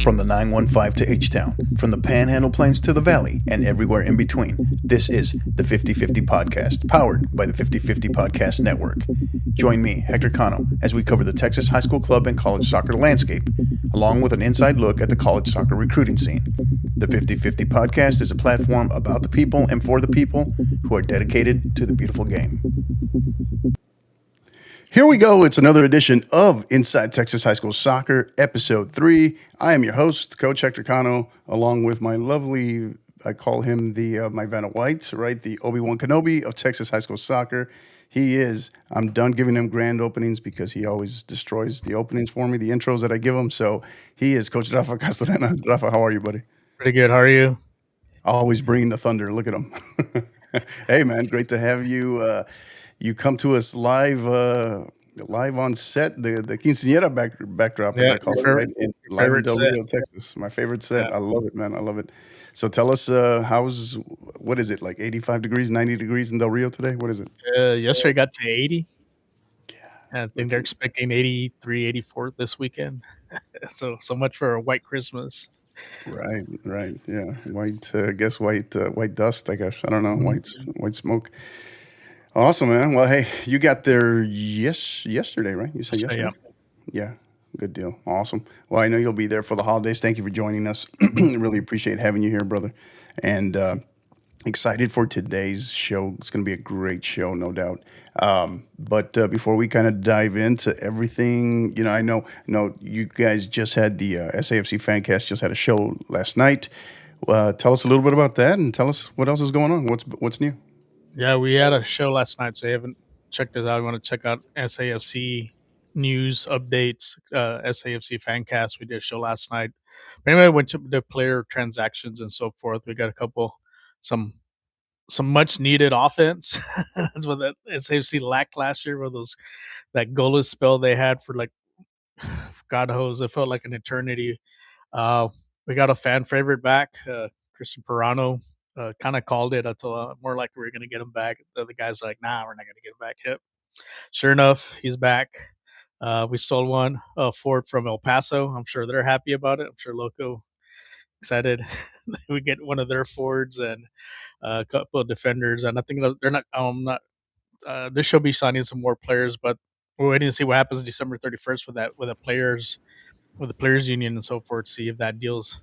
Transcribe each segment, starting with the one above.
From the 915 to H-Town, from the Panhandle Plains to the Valley, and everywhere in between, this is the 50/50 Podcast, powered by the 50/50 Podcast Network. Join me, Hector Cano, as we cover the Texas high school club and college soccer landscape, along with an inside look at the college soccer recruiting scene. The 50/50 Podcast is a platform about the people and for the people who are dedicated to the beautiful game. Here we go. It's another edition of Inside Texas High School Soccer, Episode 3. I am your host, Coach Hector Cano, along with my lovely, I call him my Vanna White, right? The Obi-Wan Kenobi of Texas High School Soccer. I'm done giving him grand openings because he always destroys the openings for me, the intros that I give him. So he is Coach Rafa Castorena. Rafa, how are you, buddy? Pretty good. How are you? Always bringing the thunder. Look at him. Hey, man, great to have you. You come to us live on set, the quinceañera backdrop, as I call it, right? Live in Del Rio, Texas. My favorite set. Yeah. I love it, man. I love it. So tell us, what is it, like 85 degrees, 90 degrees in Del Rio today? What is it? Yesterday got to 80. Yeah. I think they're expecting 83, 84 this weekend. So much for a white Christmas. Right. Yeah. White dust, I guess. I don't know. White smoke. Awesome, man. Well, hey, you got there yesterday, right? You said yesterday? Yeah. Good deal. Awesome. Well, I know you'll be there for the holidays. Thank you for joining us. Really appreciate having you here, brother. And excited for today's show. It's going to be a great show, no doubt. But before we kind of dive into everything, I know you guys just had the SAFC Fancast just had a show last night. Tell us a little bit about that, and tell us what else is going on. What's new? Yeah, we had a show last night, so you haven't checked us out. You want to check out SAFC news updates, SAFC Fancast. We did a show last night. But anyway, went to the player transactions and so forth. We got some much needed offense. That's what that SAFC lacked last year. With that goalless spell they had for like God knows, it felt like an eternity. We got a fan favorite back, Christian Pirano. Kind of called it. I told more like we were going to get him back. The other guy's like, nah, we're not going to get him back. Yep. Sure enough, he's back. We stole one Ford from El Paso. I'm sure they're happy about it. I'm sure Loco excited. We get one of their Fords and a couple of defenders. And I think they're not. They should be signing some more players, but we're waiting to see what happens December 31st with the players union and so forth. See if that deal's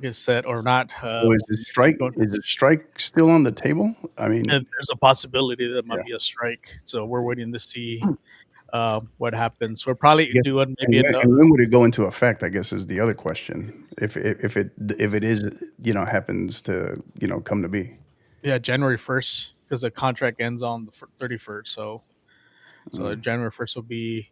gets set or not. Is the strike still on the table? I mean, there's a possibility that might be a strike. So we're waiting to see what happens. We're probably doing maybe. And when would it go into effect? I guess is the other question. If it is happens to come to be. Yeah, January 1st, because the contract ends on the 31st. So January 1st will be.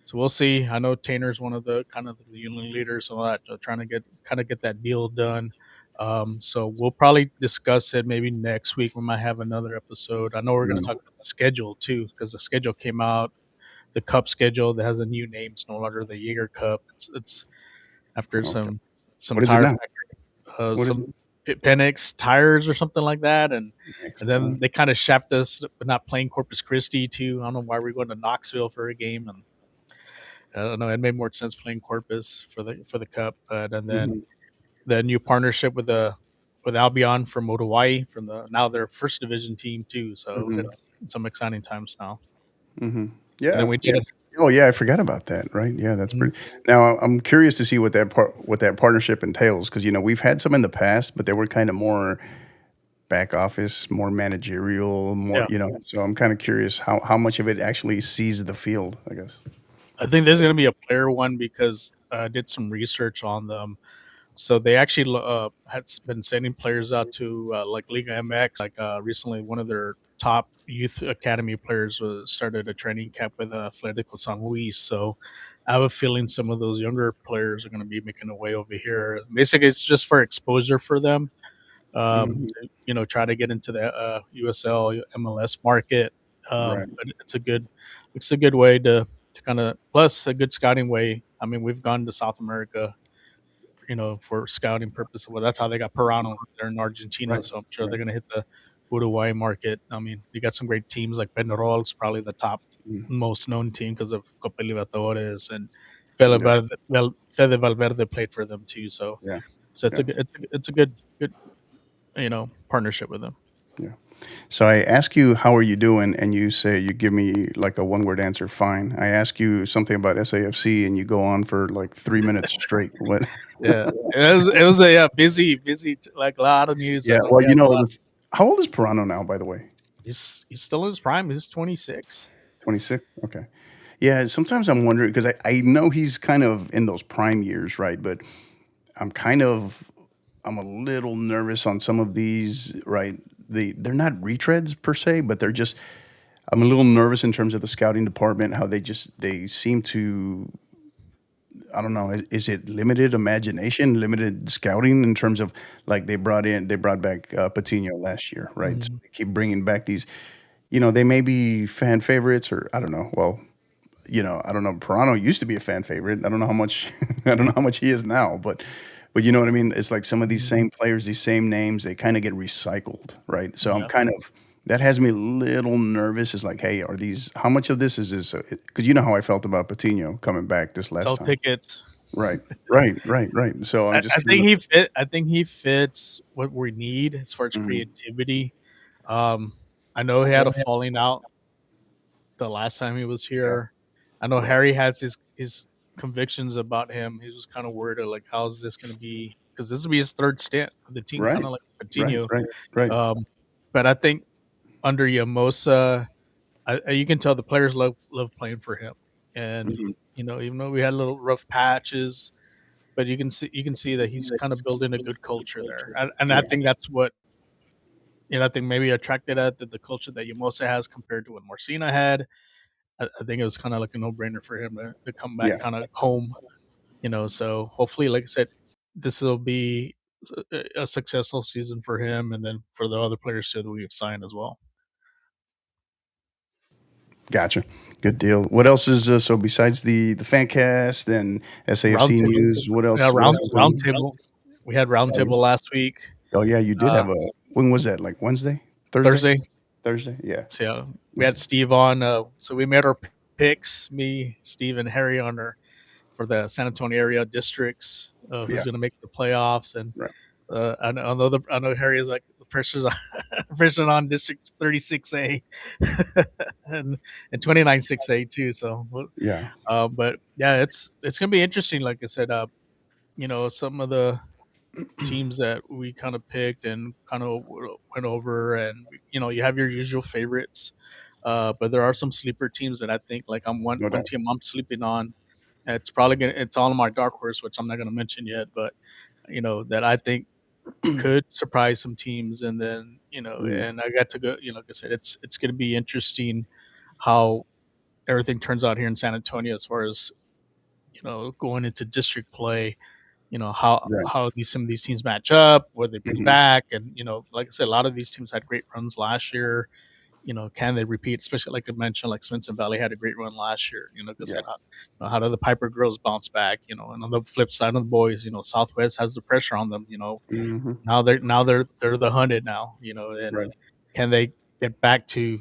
So we'll see. I know Tainer's one of the kind of the union leaders and all that, trying to get that deal done. So we'll probably discuss it maybe next week. We might have another episode. I know we're going to talk about the schedule too, because the schedule came out, the cup schedule that has a new name. It's no longer the Jaeger Cup. It's after some tire factory, some Penix tires or something like that, and then they kind of shaft us for not playing Corpus Christi too. I don't know why we're going to Knoxville for a game, and I don't know. It made more sense playing Corpus for the cup, and then the new partnership with Albion from Hawaii, from now their first division team too. So it's some exciting times now. Yeah. Oh yeah, I forgot about that. Right. Yeah, that's pretty. Now I'm curious to see what that partnership entails, because we've had some in the past, but they were kind of more back office, more managerial, more So I'm kind of curious how much of it actually sees the field, I guess. I think there's going to be a player one, because I did some research on them. So they actually had been sending players out to like Liga MX. Like recently, one of their top youth academy players started a training camp with Atlético San Luis. So I have a feeling some of those younger players are going to be making their way over here. Basically, it's just for exposure for them. Try to get into the USL MLS market. But it's a good way to kind of, plus a good scouting way. I mean, we've gone to South America, for scouting purposes. Well, that's how they got Pirano. They're in Argentina, so I'm sure they're going to hit the Uruguay market. I mean, you got some great teams like Penarol. It's probably the top most known team because of Copa Libertadores, and Fede Valverde played for them too. So Yeah, it's yeah, a good partnership with them. yeah. So I ask you, how are you doing? And you say, you give me like a one word answer, fine. I ask you something about SAFC and you go on for like 3 minutes straight. What? Yeah, it was a busy like a lot of news. I Yeah. know Well, we had a lot. how old is Pirano now, by the way? He's still in his prime. He's 26. 26. Okay. Yeah. Sometimes I'm wondering because I know he's kind of in those prime years, right? But I'm kind of, I'm a little nervous on some of these, right? They're not retreads per se, but they're just, I'm a little nervous in terms of the scouting department, how they seem to, I don't know, is it limited imagination, limited scouting in terms of like they brought back Patino last year, right? So Mhm. they keep bringing back these, they may be fan favorites or I don't know. Well, I don't know. Pirano used to be a fan favorite. I don't know how much, I don't know how much he is now, but you know what I mean? It's like some of these Mhm. same players, these same names, they kind of get recycled, right? So I'm Yeah, kind of, that has me a little nervous. It's like, hey, how much of this is this? Because you know how I felt about Patino coming back this last sell time. tickets. Right, right, right, right. So I'm just I kind think of, I think he fits what we need as far as mm, creativity. Um, I know he had a falling out the last time he was yeah, here. I know right, Harry has his convictions about him. He was kind of worried of like, how's this going to be? Because this will be his third stint with the team, kind right, of like right, Coutinho. right, right. Um, but I think under Yamosa, you can tell the players love playing for him, and Mhm. even though we had little rough patches, but you can see that he's kind of building a good culture there, and I Yeah, think that's what I think maybe attracted at the culture that Yamosa has compared to what Morcina had. I think it was kind of like a no brainer for him to come back yeah. kind of home, So hopefully, like I said, this will be a successful season for him, and then for the other players too that we've signed as well. Gotcha. Good deal. What else is so besides the fan cast and SAFC Roundtable, news? What yeah, else? What else is going on? roundtable. We had Oh, yeah. roundtable last week, Oh, yeah, you did uh, have a. When was that? Like Wednesday, Thursday, Thursday. Thursday? Yeah. So yeah, we had Steve on. So we made our picks, me, Steve, and Harry on our for the San Antonio area districts. Yeah. Who's going to make the playoffs? And Right. I know Harry is like the person on District 36A and 29 6A too. So, Yeah. but yeah, it's going to be interesting. Like I said, some of the teams that we kind of picked and kind of went over, and you have your usual favorites, but there are some sleeper teams that I think like I'm one No one doubt. team I'm sleeping on. It's all on my dark horse, which I'm not gonna mention yet, but that I think could surprise some teams, and then Mm, and I got to go. Like I said, it's gonna be interesting how everything turns out here in San Antonio as far as going into district play. right. How some of these teams match up, what they bring Hmm. back, and like I said, a lot of these teams had great runs last year. Can they repeat? Especially like I mentioned, like Swenson Valley had a great run last year. Because Yeah. how do the Piper girls bounce back? And on the flip side of the boys, Southwest has the pressure on them. Hmm. Now they're the hunted now. And Right. can they get back to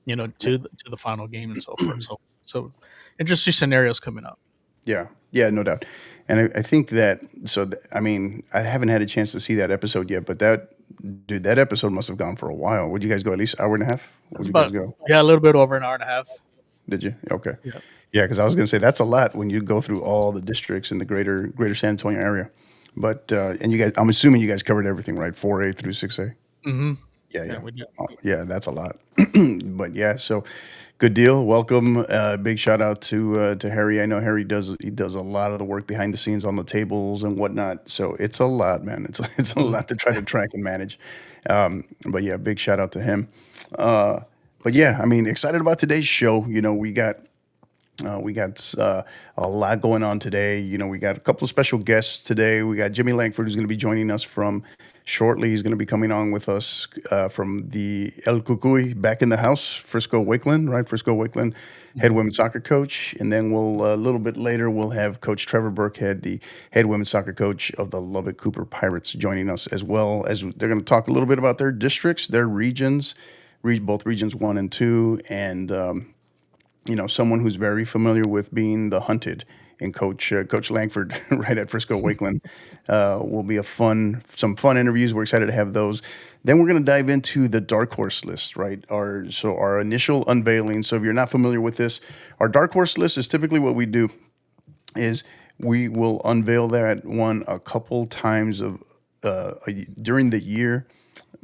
to the final game and so forth? So interesting scenarios coming up. Yeah. Yeah. No doubt. And I think that. So I mean, I haven't had a chance to see that episode yet, but dude, that episode must have gone for a while. Would you guys go at least hour and a half? That's Would you guys about go? yeah, a little bit over an hour and a half. Did you? Okay. Yeah. Yeah, because I was going to say that's a lot when you go through all the districts in the greater San Antonio area. But and you guys, I'm assuming you guys covered everything, right? 4A through 6A. Hmm. Yeah, Yeah, yeah. we did. Oh, yeah, that's a lot. But yeah, so good deal. Welcome. Big shout out to Harry. I know Harry does a lot of the work behind the scenes on the tables and whatnot. So it's a lot, man. It's a Mhm. lot to try to track and manage. But yeah, big shout out to him. Uh, but yeah, I mean, excited about today's show. We got a lot going on today. We got a couple of special guests today. We got Jimmy Langford, who's going to be joining us from shortly. He's going to be coming on with us from the El Cucuy, back in the house, Frisco Wakeland, right? Frisco Wakeland, head Mhm. women's soccer coach. And then a little bit later, we'll have Coach Trevor Burkhead, the head women's soccer coach of the Lubbock Cooper Pirates, joining us as well. As they're going to talk a little bit about their districts, their regions, both regions 1 and 2, and someone who's very familiar with being the hunted and Coach Langford right at Frisco Wakeland. Will be some fun interviews. We're excited to have those. Then we're going to dive into the dark horse list, right? Our initial unveiling. So if you're not familiar with this, our dark horse list is typically what we do is we will unveil that one a couple times during the year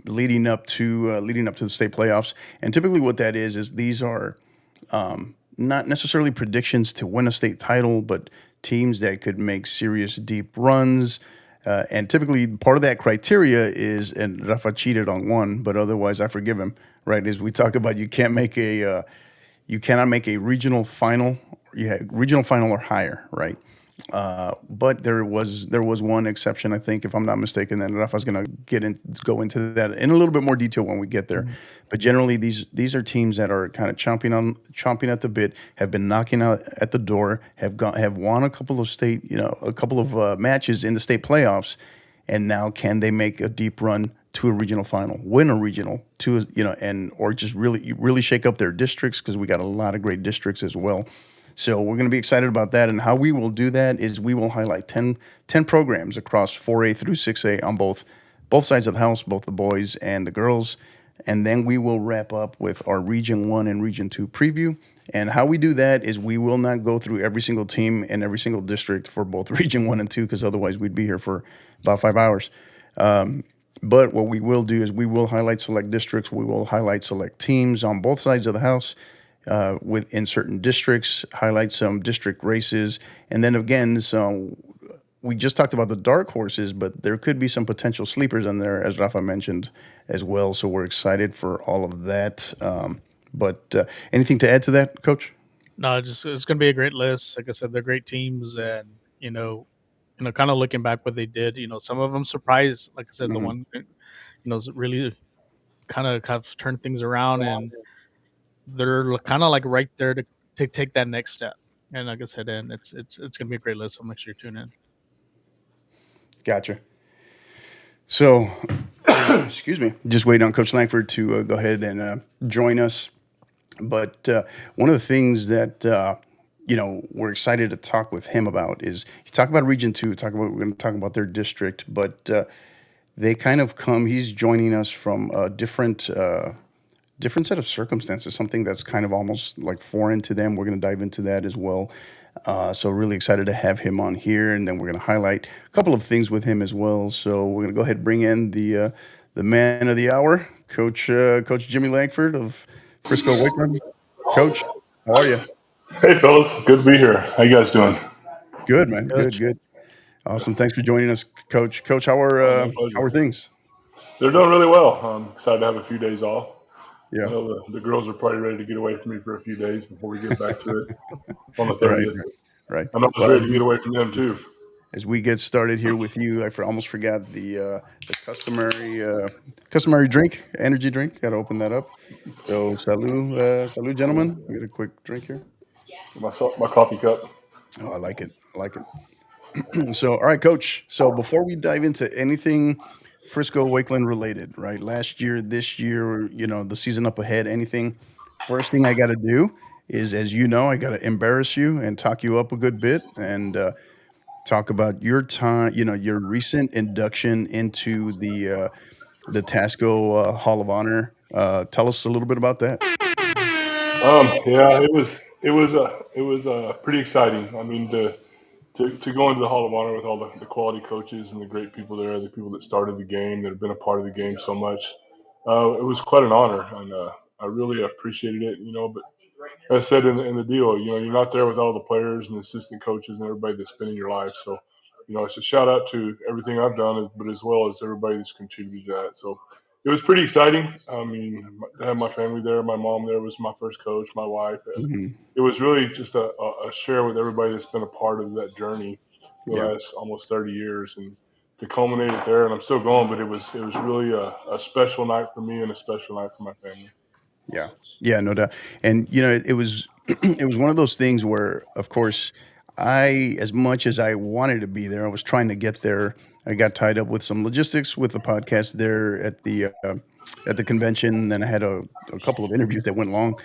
leading up to the state playoffs. And typically, what that is these are not necessarily predictions to win a state title, but teams that could make serious deep runs. And typically, part of that criteria is, and Rafa cheated on one, but otherwise, I forgive him. Right? Is we talk about you cannot make a regional final. Regional final or higher, right? But there was one exception, I think, if I'm not mistaken. And Rafa's going to go into that in a little bit more detail when we get there. But generally, these are teams that are kind of chomping at the bit, have been knocking out at the door, have won a couple of matches in the state playoffs, and now can they make a deep run to a regional final, win a regional, or just really shake up their districts, because we got a lot of great districts as well. So we're going to be excited about that. And how we will do that is we will highlight 10 programs across 4A through 6A on both sides of the house, both the boys and the girls. And then we will wrap up with our Region 1 and Region 2 preview. And how we do that is we will not go through every single team and every single district for both Region 1 and 2, because otherwise we'd be here for about 5 hours. But what we will do is we will highlight select districts. We will highlight select teams on both sides of the house. Within certain districts, highlight some district races, and then again, we just talked about the dark horses, but there could be some potential sleepers in there, as Rafa mentioned as well. So we're excited for all of that. But anything to add to that, Coach? No, it's going to be a great list. Like I said, they're great teams, and kind of looking back what they did. Some of them surprised. Like I said, the one really kind of turned things around, and they're kind of like right there to take that next step. And like I said, and it's going to be a great list. So make sure you tune in. Gotcha. So, excuse me, just waiting on Coach Langford to go ahead and join us. But one of the things that we're excited to talk with him about is you talk about Region 2. We're going to talk about their district, but they kind of come. He's joining us from a different set of circumstances, something that's kind of almost like foreign to them. We're going to dive into that as well. So really excited to have him on here, and then we're going to highlight a couple of things with him as well. So we're going to go ahead and bring in the man of the hour, Coach Jimmy Langford of Frisco Wakeland. Coach, how are you? Hey, fellas. Good to be here. How you guys doing? Good, man. Good. Awesome. Thanks for joining us, Coach. Coach, how are things? They're doing really well. I'm excited to have a few days off. Yeah. The girls are probably ready to get away from me for a few days before we get back to it on the 30th. Right. I'm almost ready to get away from them too. As we get started here with you, I almost forgot the customary drink, energy drink. Got to open that up. So, salud, gentlemen. We get a quick drink here. My coffee cup. Oh, I like it. So, all right, Coach. So, before we dive into anything Frisco Wakeland related, right? Last year, this year, the season up ahead, anything. First thing I got to do is, as you know, I got to embarrass you and talk you up a good bit and talk about your time, your recent induction into the Tasco Hall of Honor. Tell us a little bit about that. Yeah, it was pretty exciting. I mean, to go into the Hall of Honor with all the quality coaches and the great people there, the people that started the game, that have been a part of the game so much, it was quite an honor, and I really appreciated it. But as I said in the deal, you're not there with all the players and assistant coaches and everybody that's been in your life. So, it's a shout out to everything I've done, but as well as everybody that's contributed to that. So it was pretty exciting. I mean, to have my family there, my mom there was my first coach, my wife. Mm-hmm. It was really just a share with everybody that's been a part of that journey for the last almost 30 years. And to culminate it there, and I'm still going, but it was really a special night for me and a special night for my family. Yeah, no doubt. And it was it was one of those things where, of course, as much as I wanted to be there, I was trying to get there. I got tied up with some logistics with the podcast there at the at the convention. Then I had a couple of interviews that went long,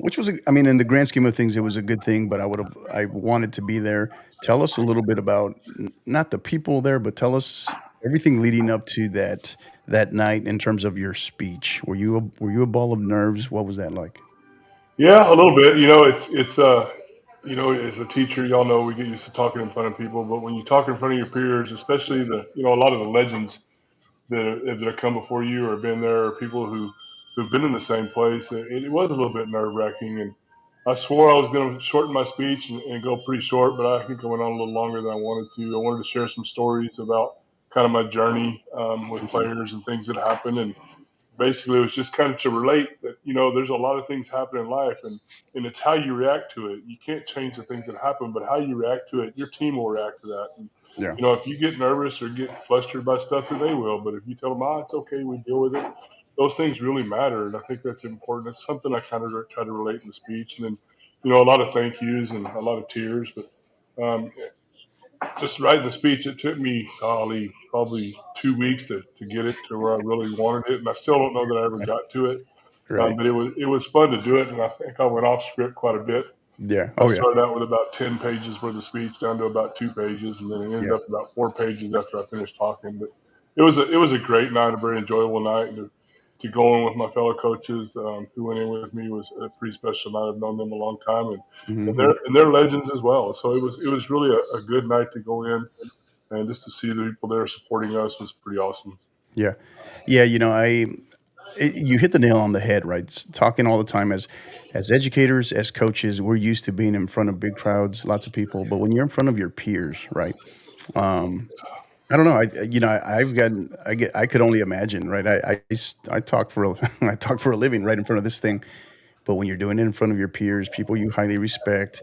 which was, I mean, in the grand scheme of things, it was a good thing. But I wanted to be there. Tell us a little bit about not the people there, but tell us everything leading up to that night in terms of your speech. Were you a ball of nerves? What was that like? Yeah, a little bit. You know, as a teacher, y'all know we get used to talking in front of people, but when you talk in front of your peers, especially a lot of the legends that have come before you or been there, or people who've been in the same place, it was a little bit nerve wracking. And I swore I was going to shorten my speech and go pretty short, but I think I went on a little longer than I wanted to. I wanted to share some stories about kind of my journey with players and things that happened, and basically it was just kind of to relate that there's a lot of things happen in life, and it's how you react to it. You can't change the things that happen, but how you react to it, your team will react to that. And Yeah. if you get nervous or get flustered by stuff, then they will. But if you tell them, it's okay, we deal with it, those things really matter. And I think that's important. It's something I kind of try to relate in the speech. And then a lot of thank yous and a lot of tears. But just writing the speech, it took me probably 2 weeks to get it to where I really wanted it, and I still don't know that I ever got to it. Right. But it was fun to do it, and I think I went off script quite a bit. Yeah. I Oh yeah. started out with about 10 pages worth of speech, down to about 2 pages, and then it ended Yeah. up about 4 pages after I finished talking. But it was a great night, a very enjoyable night, and to go in with my fellow coaches who went in with me was a pretty special night. I've known them a long time, and Hmm. they're legends as well. So it was really a good night to go in, and just to see the people there supporting us was pretty awesome. Yeah. Yeah. You hit the nail on the head, right? Talking all the time as educators, as coaches, we're used to being in front of big crowds, lots of people. But when you're in front of your peers, right? Um, I don't know. I've gotten. I could only imagine, right? I talk for I talk for a living right in front of this thing. But when you're doing it in front of your peers, people you highly respect,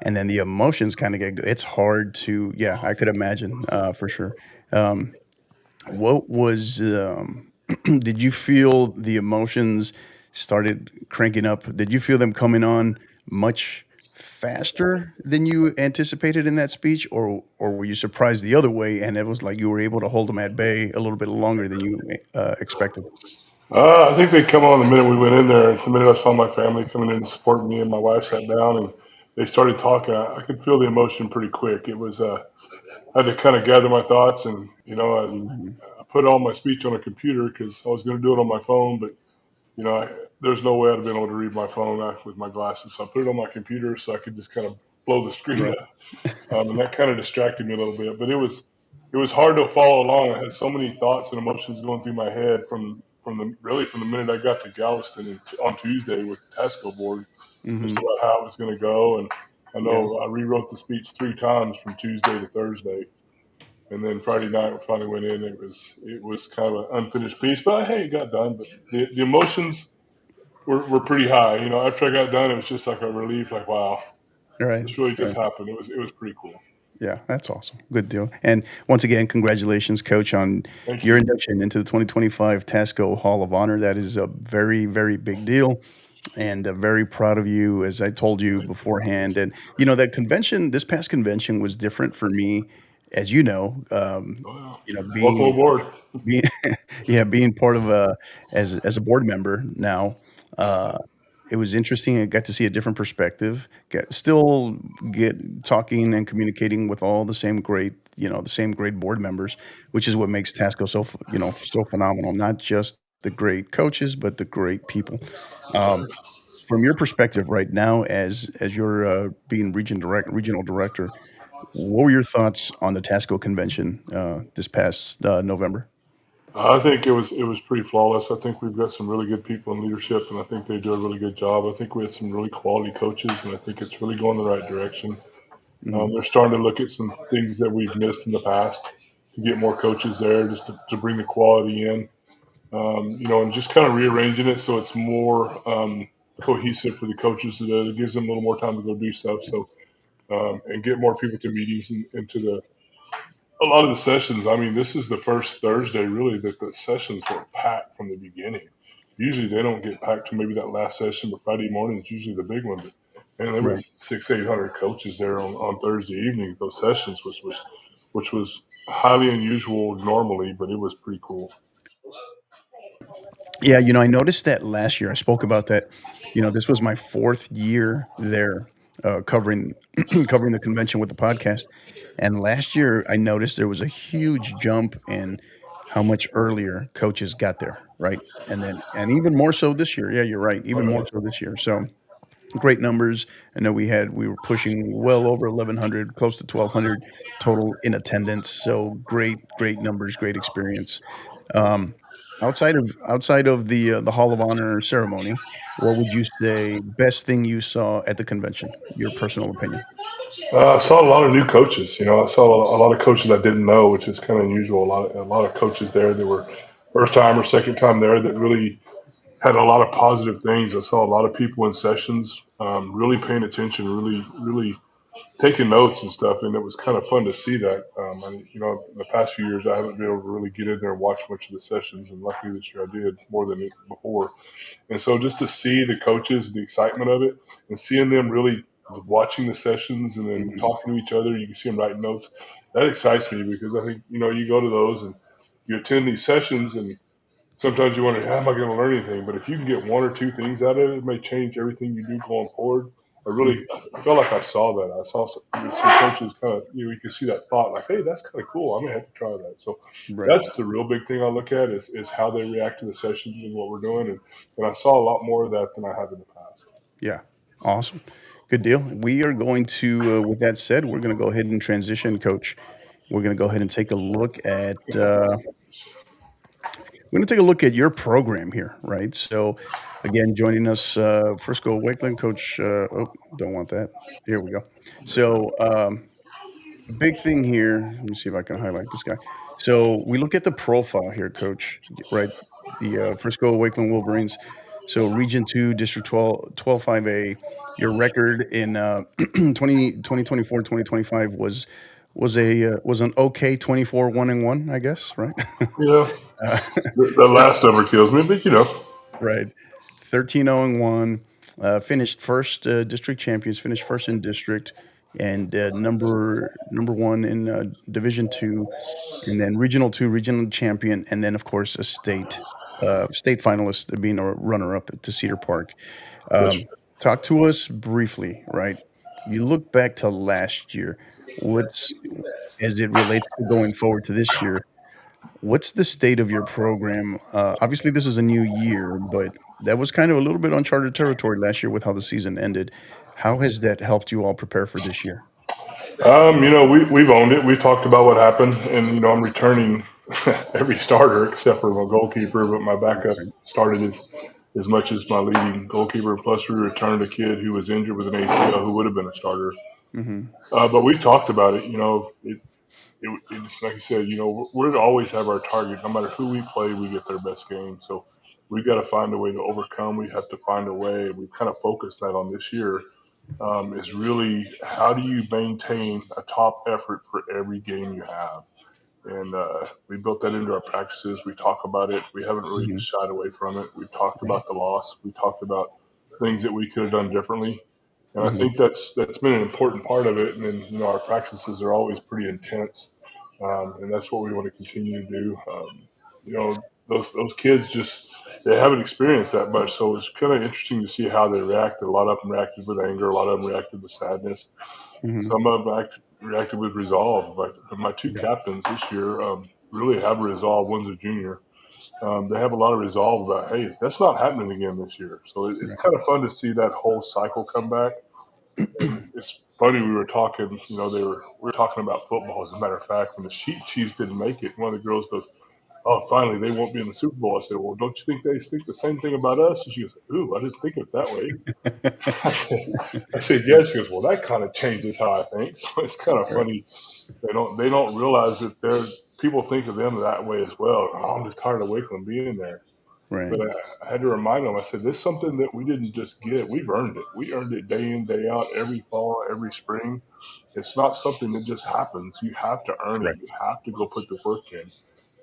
and then the emotions kind of it's hard to. Yeah, I could imagine for sure. Um, what was did you feel the emotions started cranking up? Did you feel them coming on much faster than you anticipated in that speech, or were you surprised the other way and it was like you were able to hold them at bay a little bit longer than you expected? I think they come on the minute we went in there. The minute I saw my family coming in to support me, and my wife sat down and they started talking. I could feel the emotion pretty quick. It was I had to kind of gather my thoughts, and Mhm. I put all my speech on a computer because I was going to do it on my phone, but there's no way I'd have been able to read my phone with my glasses. So I put it on my computer so I could just kind of blow the screen Right. up, and that kind of distracted me a little bit. But it was hard to follow along. I had so many thoughts and emotions going through my head from the minute I got to Galveston on Tuesday with the Tasco board, just Hmm. about how it was going to go. And I Yeah. know I rewrote the speech 3 times from Tuesday to Thursday, and then Friday night we finally went in. It was kind of an unfinished piece, but hey, it got done. But the emotions were pretty high. After I got done, it was just like a relief, like wow, Right. this really just Right. happened. It was pretty cool. Yeah, that's awesome. Good deal. And once again, congratulations, Coach, on Thank your you. induction into the 2025 Tasco Hall of Honor. That is a very, very big deal. And very proud of you, as I told you beforehand. And that convention, this past convention, was different for me, as you know. Oh, yeah. Welcome Being aboard. being yeah, being part of as a board member now. Uh, it was interesting. I got to see a different perspective. Still get talking and communicating with all the same great board members, which is what makes Tasco so phenomenal. Not just the great coaches, but the great people. Um, from your perspective right now, as you're being regional director, what were your thoughts on the Tasco convention this past November? I think it was pretty flawless. I think we've got some really good people in leadership, and I think they do a really good job. I think we had some really quality coaches, and I think it's really going the right direction. Mhm. They're starting to look at some things that we've missed in the past to get more coaches there, just to bring the quality in, and just kind of rearranging it so it's more cohesive for the coaches. So that it gives them a little more time to go do stuff. So and get more people to meetings and to a lot of the sessions. I mean, this is the first Thursday really that the sessions were packed from the beginning. Usually they don't get packed to maybe that last session, but Friday morning is usually the big one. But man, there Right. was 600-800 coaches there on Thursday evening. Those sessions which was highly unusual normally, but it was pretty cool. Yeah, I noticed that last year. I spoke about that. This was my fourth year there, covering covering the convention with the podcast. And last year, I noticed there was a huge jump in how much earlier coaches got there, right? And even more so this year. Yeah, you're right. Even more so this year. So great numbers. I know we were pushing well over 1,100, close to 1,200 total in attendance. So great numbers, great experience. Um, outside of the Hall of Honor ceremony, what would you say best thing you saw at the convention? Your personal opinion. I saw a lot of new coaches. I saw a lot of coaches I didn't know, which is kind of unusual. A lot of coaches there that were first time or second time there that really had a lot of positive things. I saw a lot of people in sessions really paying attention, really taking notes and stuff, and it was kind of fun to see that. And in the past few years, I haven't been able to really get in there and watch much of the sessions, and luckily this year I did more than before. And so just to see the coaches, the excitement of it, and seeing them really watching the sessions and then Hmm. talking to each other, you can see them writing notes. That excites me because I think you go to those and you attend these sessions and sometimes you wonder, how am I going to learn anything? But if you can get one or two things out of it, it may change everything you do going forward. I felt like I saw that. I saw some coaches kind of, you can see that thought like, hey, that's kind of cool. I may have to try that. So Right. that's the real big thing I look at is how they react to the sessions and what we're doing. And I saw a lot more of that than I have in the past. Yeah. Awesome. Good deal. We are going to, with that said, we're going to go ahead and transition, Coach. We're going to go ahead and take a look at. We're going to take a look at your program here, right? So, again, joining us, Frisco Wakeland coach. Don't want that. Here we go. So, big thing here. Let me see if I can highlight this guy. So, we look at the profile here, coach, right? The Frisco Wakeland Wolverines. So, Region 2, District 12 5A. Your record in 2024 2025 was an okay 24 1-1, I guess, right? Yeah, uh, the last number kills me, but Right. 13-0-1, finished first, district champions, finished first in district, and number one in Division Two, and then Regional Two, regional champion, and then of course a state finalist, being a runner up to Cedar Park. yes. Talk to us briefly, right? You look back to last year. What's as it relates to going forward to this year? What's the state of your program? Obviously, this is a new year, but that was kind of a little bit uncharted territory last year with how the season ended. How has that helped you all prepare for this year? We've owned it. We've talked about what happened, and I'm returning every starter except for my goalkeeper, but my backup Right. started as much as my leading goalkeeper. Plus, we returned a kid who was injured with an ACL who would have been a starter. Hmm. But we've talked about it. It's like I said. We're to always have our target. No matter who we play, we get their best game. So we've got to find a way to overcome. We have to find a way. We kind of focused that on this year is really how do you maintain a top effort for every game you have. And we built that into our practices. We talk about it. We haven't really Hmm. shied away from it. We talked Right. about the loss. We talked about things that we could have done differently. And I Hmm. think that's been an important part of it. And then our practices are always pretty intense, and that's what we want to continue to do. Those kids just they haven't experienced that much, so it's kind of interesting to see how they reacted. A lot of them reacted with anger. A lot of them reacted with sadness. Hmm. Some of them reacted with resolve. But my two Yeah. captains this year really have resolve. One's a junior. They have a lot of resolve about, hey, that's not happening again this year. So it's Right. kind of fun to see that whole cycle come back. And it's funny we were talking. We were talking about football. As a matter of fact, when the Chiefs didn't make it, one of the girls goes, "Oh, finally they won't be in the Super Bowl." I said, "Well, don't you think they think the same thing about us?" And she goes, "Ooh, I didn't think of it that way." I said, I said, "Yeah." She goes, "Well, that kind of changes how I think." So it's kind of Right. funny. They don't realize that people think of them that way as well. Oh, I'm just tired of Wakeland being there. Right. But I had to remind them. I said, "This is something that we didn't just get. We've earned it. We earned it day in, day out, every fall, every spring. It's not something that just happens. You have to earn it. You Correct. have to go put the work in."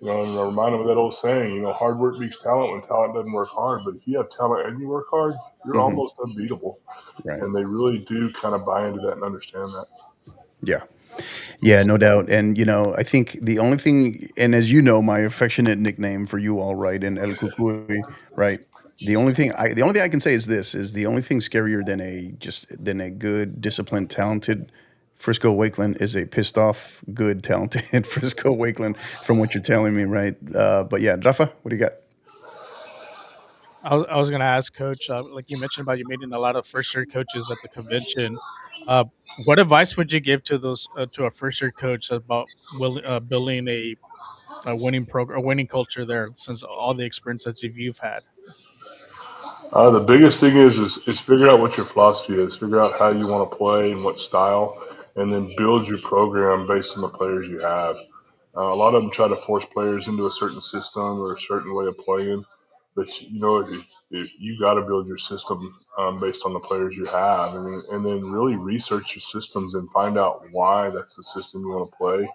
And I remind them of that old saying, hard work beats talent when talent doesn't work hard. But if you have talent and you work hard, you're Hmm. almost unbeatable. Right. And they really do kind of buy into that and understand that. Yeah. Yeah, no doubt. And I think the only thing, and as you know, my affectionate nickname for you all, right, and El Cucuy, right. The only thing I can say is this: is the only thing scarier than a good, disciplined, talented Frisco Wakeland is a pissed off, good, talented Frisco Wakeland. From what you're telling me, right? But yeah, Rafa, what do you got? I was going to ask Coach, like you mentioned about you meeting a lot of first year coaches at the convention. Uh, what advice would you give to those to a first year coach about building a winning program, a winning culture there, since all the experience that you've had? The biggest thing is figure out what your philosophy is, figure out how you want to play and what style, and then build your program based on the players you have. A lot of them try to force players into a certain system or a certain way of playing, but if you got to build your system based on the players you have, and then really research your systems and find out why that's the system you want to play,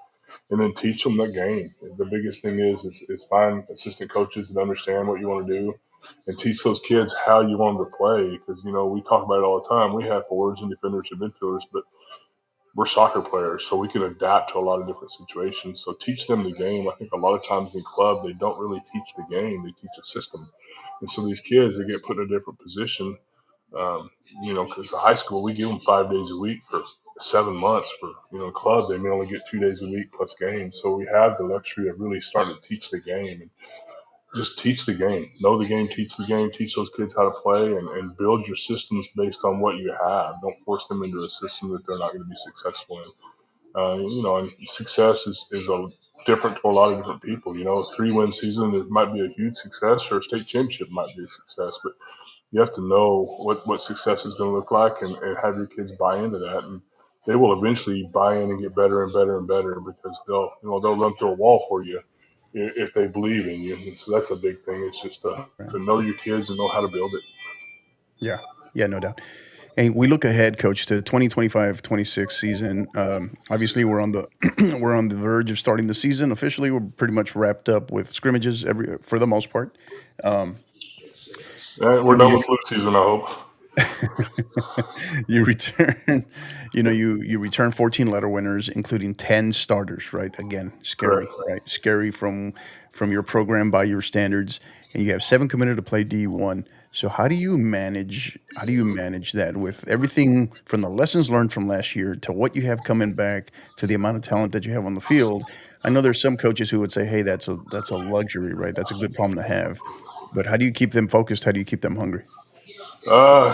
and then teach them the game. The biggest thing is find assistant coaches that understand what you want to do, and teach those kids how you want them to play. Because we talk about it all the time. We have forwards and defenders and midfielders, but we're soccer players, so we can adapt to a lot of different situations. So teach them the game. I think a lot of times in club they don't really teach the game; they teach a system. And so these kids they get put in a different position. Um, because the high school we give them 5 days a week for 7 months. For club they may only get 2 days a week plus games. So we have the luxury of really starting to teach the game and just teach the game, know the game, teach the game, teach those kids how to play, and build your systems based on what you have. Don't force them into a system that they're not going to be successful in. And success is different to a lot of different people. A 3-win season it might be a huge success, or a state championship might be a success, but you have to know what success is going to look like, and have your kids buy into that, and they will eventually buy in and get better and better and better because they'll run through a wall for you if they believe in you. And so that's a big thing. It's just Right. to know your kids and know how to build it. Yeah, yeah, no doubt. And we look ahead, Coach, to 2025-26 season. Obviously, we're on the we're on the verge of starting the season officially. We're pretty much wrapped up with scrimmages for the most part. Um, We're you done you with flu season, I hope. you return, you return 14 letter winners, including 10 starters. Right? Again, Correct. scary. Right? Scary from your program by your standards, and you have 7 committed to play D1. So how do you manage that with everything from the lessons learned from last year to what you have coming back to the amount of talent that you have on the field? I know there's some coaches who would say, "Hey, that's a luxury, right? That's a good problem to have." But how do you keep them focused? How do you keep them hungry? Uh,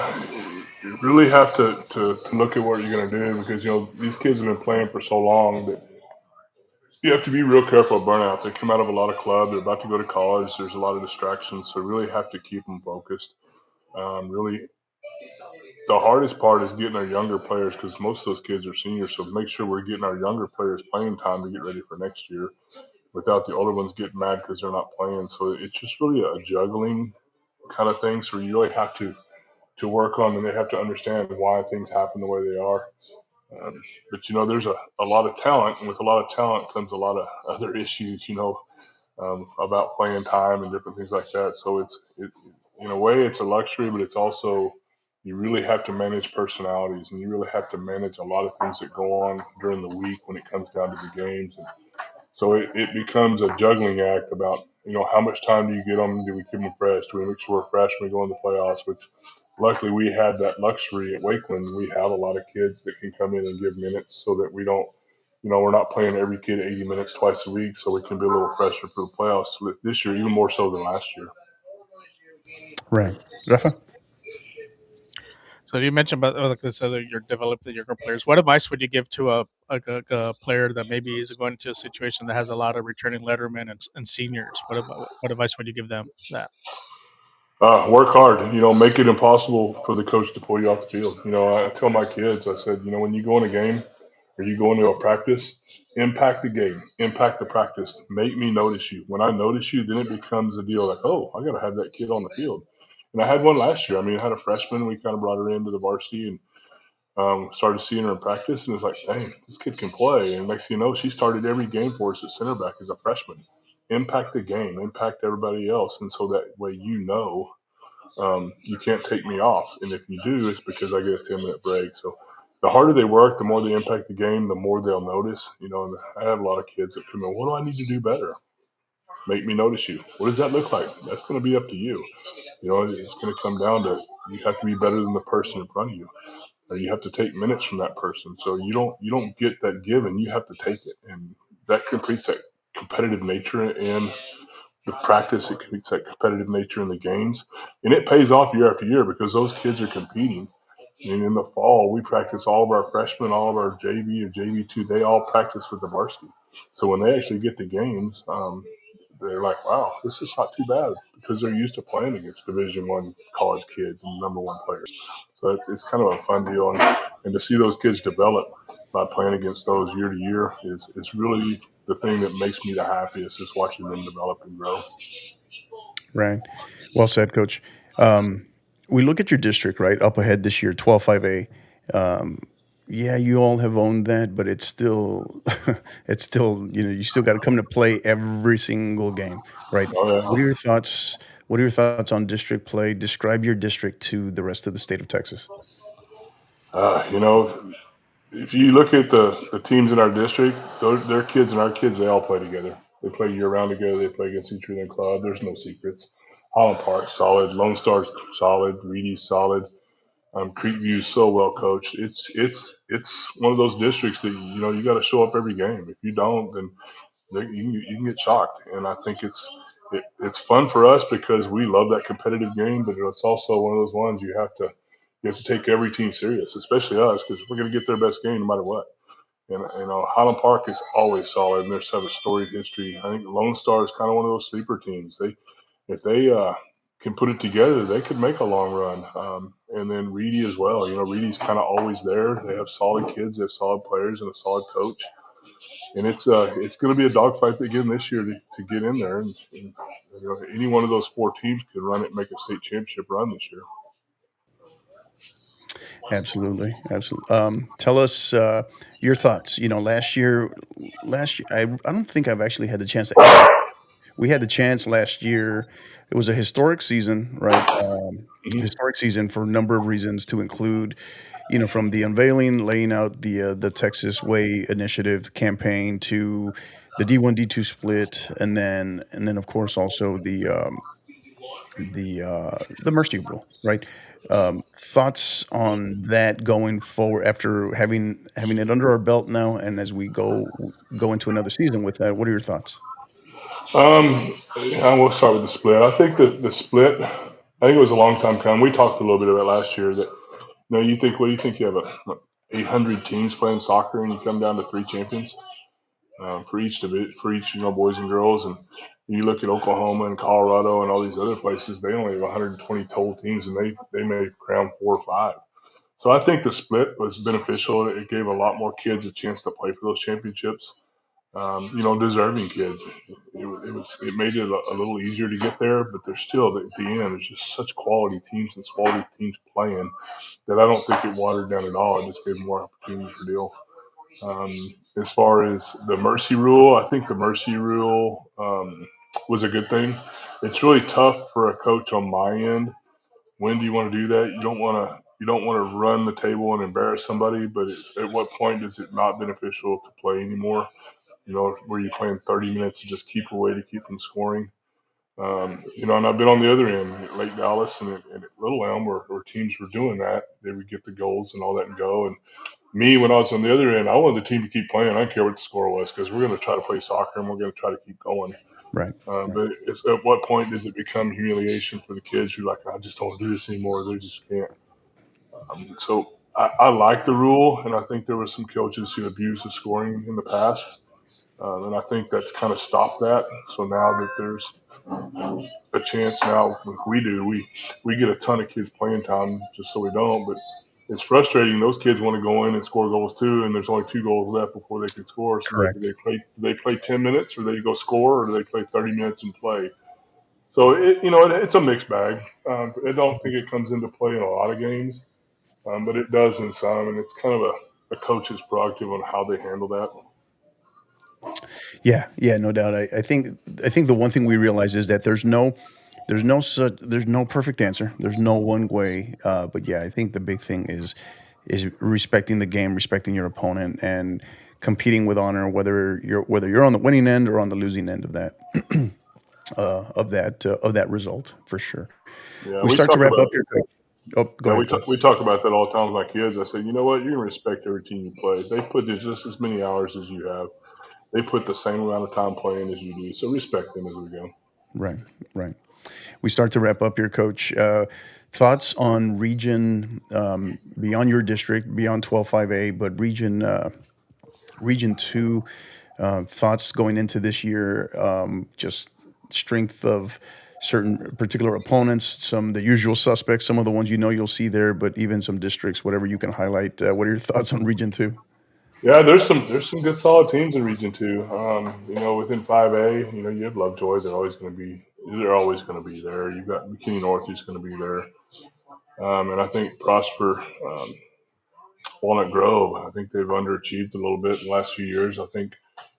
you really have to look at what you're going to do because these kids have been playing for so long that you have to be real careful of burnout. They come out of a lot of club. They're about to go to college. There's a lot of distractions, so really have to keep them focused. Really, the hardest part is getting our younger players because most of those kids are seniors. So make sure we're getting our younger players playing time to get ready for next year without the older ones getting mad because they're not playing. So it's just really a juggling kind of thing. So you really have to work on, and they have to understand why things happen the way they are. But there's a lot of talent, and with a lot of talent comes a lot of other issues. About playing time and different things like that. So in a way it's a luxury, but it's also you really have to manage personalities, and you really have to manage a lot of things that go on during the week when it comes down to the games. And so it becomes a juggling act about how much time do you get them? Do we keep them fresh? Do we make sure we're fresh when we go in the playoffs? Which luckily we had that luxury at Wakeland. We have a lot of kids that can come in and give minutes so that we don't we're not playing every kid 80 minutes twice a week, so we can be a little fresher for the playoffs with this year, even more so than last year. Right, Rafa. So you mentioned about like this other you're developing the younger players. What advice would you give to a player that maybe is going into a situation that has a lot of returning lettermen and seniors? What advice would you give them that? Work hard. Make it impossible for the coach to pull you off the field. I tell my kids, I said, when you go in a game or you go into a practice, impact the game, impact the practice. Make me notice you. When I notice you, then it becomes a deal like, oh, I got to have that kid on the field. And I had one last year. I mean, I had a freshman. We kind of brought her into the varsity and started seeing her in practice, and it's like, dang, this kid can play. And next thing you know, she started every game for us at center back as a freshman. Impact the game, impact everybody else, and so that way you can't take me off. And if you do, it's because I get a 10-minute break. So the harder they work, the more they impact the game, the more they'll notice. And I have a lot of kids that come in. What do I need to do better? Make me notice you. What does that look like? That's going to be up to you. It's going to come down to you have to be better than the person in front of you, or you have to take minutes from that person. So you don't get that given. You have to take it, and that completes that competitive nature in the practice. It completes that competitive nature in the games, and it pays off year after year because those kids are competing. And in the fall, we practice all of our freshmen, all of our JV and JV2. They all practice with the varsity. So when they actually get the games, they're like, wow, this is not too bad because they're used to playing against Division I college kids and number one players. So it's kind of a fun deal, and to see those kids develop by playing against those year to year is really the thing that makes me the happiest is watching them develop and grow. Right. Well said, Coach. Um, we look at your district, right, up ahead this year, 12-5A. Um, yeah, you all have owned that, but it's still, it's still, you still got to come to play every single game, right? Oh What are yeah. your thoughts? What are your thoughts on district play? Describe your district to the rest of the state of Texas. You know, if you look at the teams in our district, their kids and our kids, they all play together. They play year round together. They play against each other in club. There's no secrets. Holland Park, solid. Lone Star's solid. Reedy's solid. Creekview's so well coached. It's one of those districts that you got to show up every game. If you don't, then you can get shocked. And I think it's fun for us because we love that competitive game, but it's also one of those ones you have to take every team serious, especially us, because we're going to get their best game no matter what. And Highland Park is always solid, and they have a storied history. I think Lone Star is kind of one of those sleeper teams. If they can put it together, they could make a long run. And then Reedy as well. Reedy's kind of always there. They have solid kids, they have solid players, and a solid coach. And it's going to be a dogfight again this year to get in there. And any one of those four teams could run it and make a state championship run this year. Absolutely, absolutely. Tell us your thoughts. Last year, I don't think I've actually had the chance to ask you. We had the chance last year. It was a historic season, right? Mhm. Historic season for a number of reasons, to include, from the unveiling, laying out the Texas Way initiative campaign to the D1 D2 split, and then of course also the Mercy Rule, right? Thoughts on that going forward after having it under our belt now, and as we go into another season with that. What are your thoughts? I will start with the split. I think the split. I think it was a long time coming. We talked a little bit about last year that you think what do you think you have 800 teams playing soccer and you come down to three champions for each boys and girls, and you look at Oklahoma and Colorado and all these other places, they only have 120 total teams, and they may crown 4 or 5. So I think the split was beneficial. It gave a lot more kids a chance to play for those championships. Deserving kids. It made it a little easier to get there, but there's still at the end. There's just such quality teams and quality teams playing that I don't think it watered down at all. It just gave more opportunities for deal. Um, as far as the mercy rule, I think the mercy rule was a good thing. It's really tough for a coach on my end. When do you want to do that? You don't want to run the table and embarrass somebody, but at what point is it not beneficial to play anymore? Where you playing 30 minutes to just keep away to keep from scoring. And I've been on the other end at Lake Dallas and at Little Elm where teams were doing that. They would get the goals and all that and go. And me, when I was on the other end, I wanted the team to keep playing. I don't care what the score was because we're going to try to play soccer and we're going to try to keep going. Right. Right. But at what point does it become humiliation for the kids who are like, I just don't want to do this anymore. They just can't. So I like the rule, and I think there were some coaches who abused the scoring in the past. And I think that's kind of stopped that. So now that there's a chance now, like we get a ton of kids playing time just so we don't. But it's frustrating. Those kids want to go in and score goals too, and there's only 2 goals left before they can score. So do Correct. they play 10 minutes, or they go score, or do they play 30 minutes and play? So it's a mixed bag. I don't think it comes into play in a lot of games, but it does in some, and it's kind of a coach's prerogative on how they handle that. Yeah, yeah, no doubt. I think the one thing we realize is that there's no perfect answer. There's no one way. But yeah, I think the big thing is is respecting the game, respecting your opponent, and competing with honor, whether you're on the winning end or on the losing end of that of that result, for sure. Yeah, We we start to talk wrap about up here, Coach. Oh, go yeah ahead, Coach. we talk about that all the time with my kids. I say, you know what, you're gonna respect every team you play. They put in just as many hours as you have. They put the same amount of time playing as you do. So respect them as we go. Right, right. We start to wrap up here, Coach. Thoughts on region beyond your district, beyond 12-5A, but region two. Thoughts going into this year, just strength of certain particular opponents, some the usual suspects, some of the ones you'll see there, but even some districts, whatever you can highlight. What are your thoughts on Region Two? Yeah, there's some good solid teams in Region Two. Within 5A, you have Lovejoy. They're always going to be there. You've got McKinney North who's going to be there, and I think Prosper, Walnut Grove. I think they've underachieved a little bit in the last few years. I think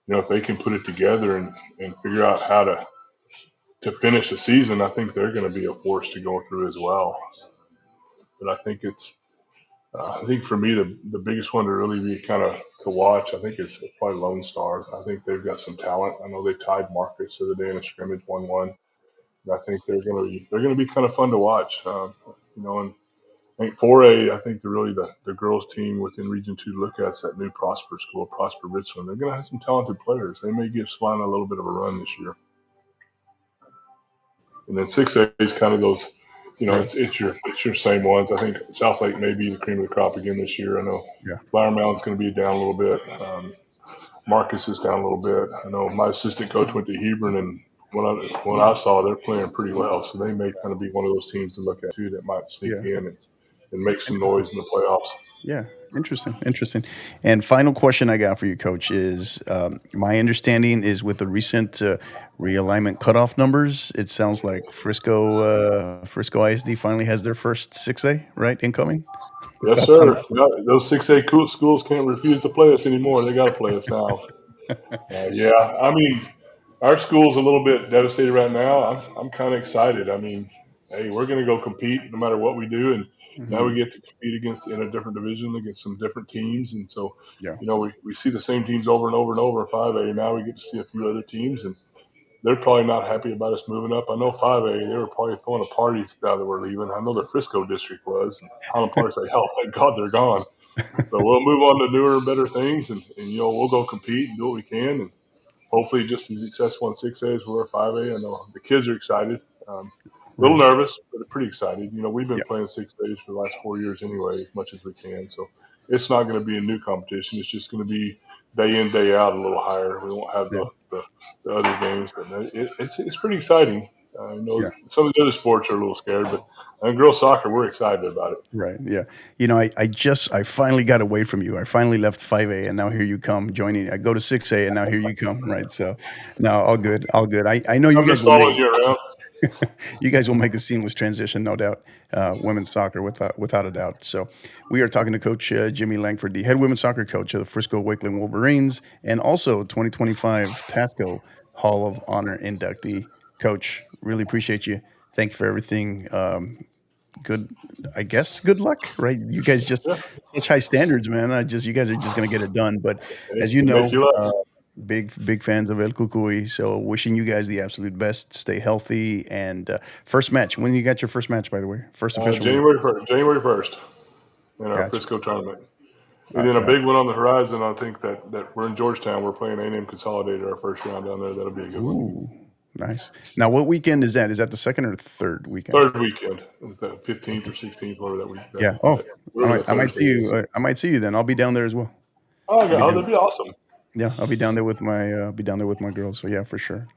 if they can put it together and figure out how to finish the season, I think they're going to be a force to go through as well. But I think for me, the biggest one to really be kind of to watch, I think is probably Lone Star. I think they've got some talent. I know they tied Marcus the other day in a scrimmage 1-1. And I think they're gonna be kind of fun to watch. And I think 4A, I think the girls team within Region Two to look at is that new Prosper school, Prosper Richland. They're gonna have some talented players. They may give Salina a little bit of a run this year. And then 6A is kind of those, Right. it's your same ones. I think Southlake may be the cream of the crop again this year. I know Yeah. Flower Mound's going to be down a little bit. Marcus is down a little bit. I know my assistant coach went to Hebron, and what I saw, they're playing pretty well. So they may kind of be one of those teams to look at too that might sneak Yeah. in and make some noise in the playoffs. Yeah, interesting. And final question I got for you, Coach, is my understanding is with the recent realignment cutoff numbers, it sounds like Frisco ISD finally has their first 6A, right, incoming. Yes, Thoughts on sir. Yeah, those 6A schools can't refuse to play us anymore. They got to play us now. Yeah, I mean, our school's a little bit devastated right now. I'm kind of excited. I mean, hey, we're going to go compete no matter what we do, and now hmm we get to compete against in a different division against some different teams, and so Yeah, we see the same teams over and over and over in 5A. Now we get to see a few other teams, and they're probably not happy about us moving up. I know 5A, they were probably throwing a party now that we're leaving. I know the Frisco district was. And Highland Park's like, hell, thank God they're gone. So we'll move on to newer and better things, and we'll go compete and do what we can, and hopefully just as successful in 6A as we were 5A. I know the kids are excited. A little right. nervous, but they're pretty excited. We've been Yeah, playing 6As for the last 4 years anyway, as much as we can. So it's not going to be a new competition. It's just going to be day in, day out a little higher. We won't have yeah, the other games, but it's pretty exciting. yeah. Some of the other sports are a little scared, but girls soccer, we're excited about it. Right. Yeah. I finally got away from you. I finally left 5A and now here you come joining. I go to 6A and now here you come. Right. So no, all good. All good. I know I'm just following you around. you guys will make a seamless transition, no doubt. Women's soccer without a doubt. So we are talking to Coach Jimmy Langford, the head women's soccer coach of the Frisco Wakeland Wolverines and also 2025 Tasco Hall of Honor inductee. Coach, really appreciate you. Thank you for everything. Good, I guess. Good luck, right? You guys just Yeah, such high standards, man. You guys are just gonna get it done. But hey, as you make know, you luck. big fans of El Cucuy. So wishing you guys the absolute best. Stay healthy. And first match. When you got your first match, by the way, first official match. January 1st in our Gotcha. Frisco tournament. And then a Gotcha. big one on the horizon. I think that we're in Georgetown. We're playing A&M Consolidated our first round down there. That'll be a good one. Ooh, nice. Now, what weekend is that? Is that the second or third weekend? Third weekend, the 15th or 16th, whatever that week. Yeah. Oh, Whatever that I might Thursday see is. you. I might see you then. I'll be down there as well. Oh, I'll yeah, be down. that'd be awesome. Yeah, I'll be down there with my girls. So yeah, for sure.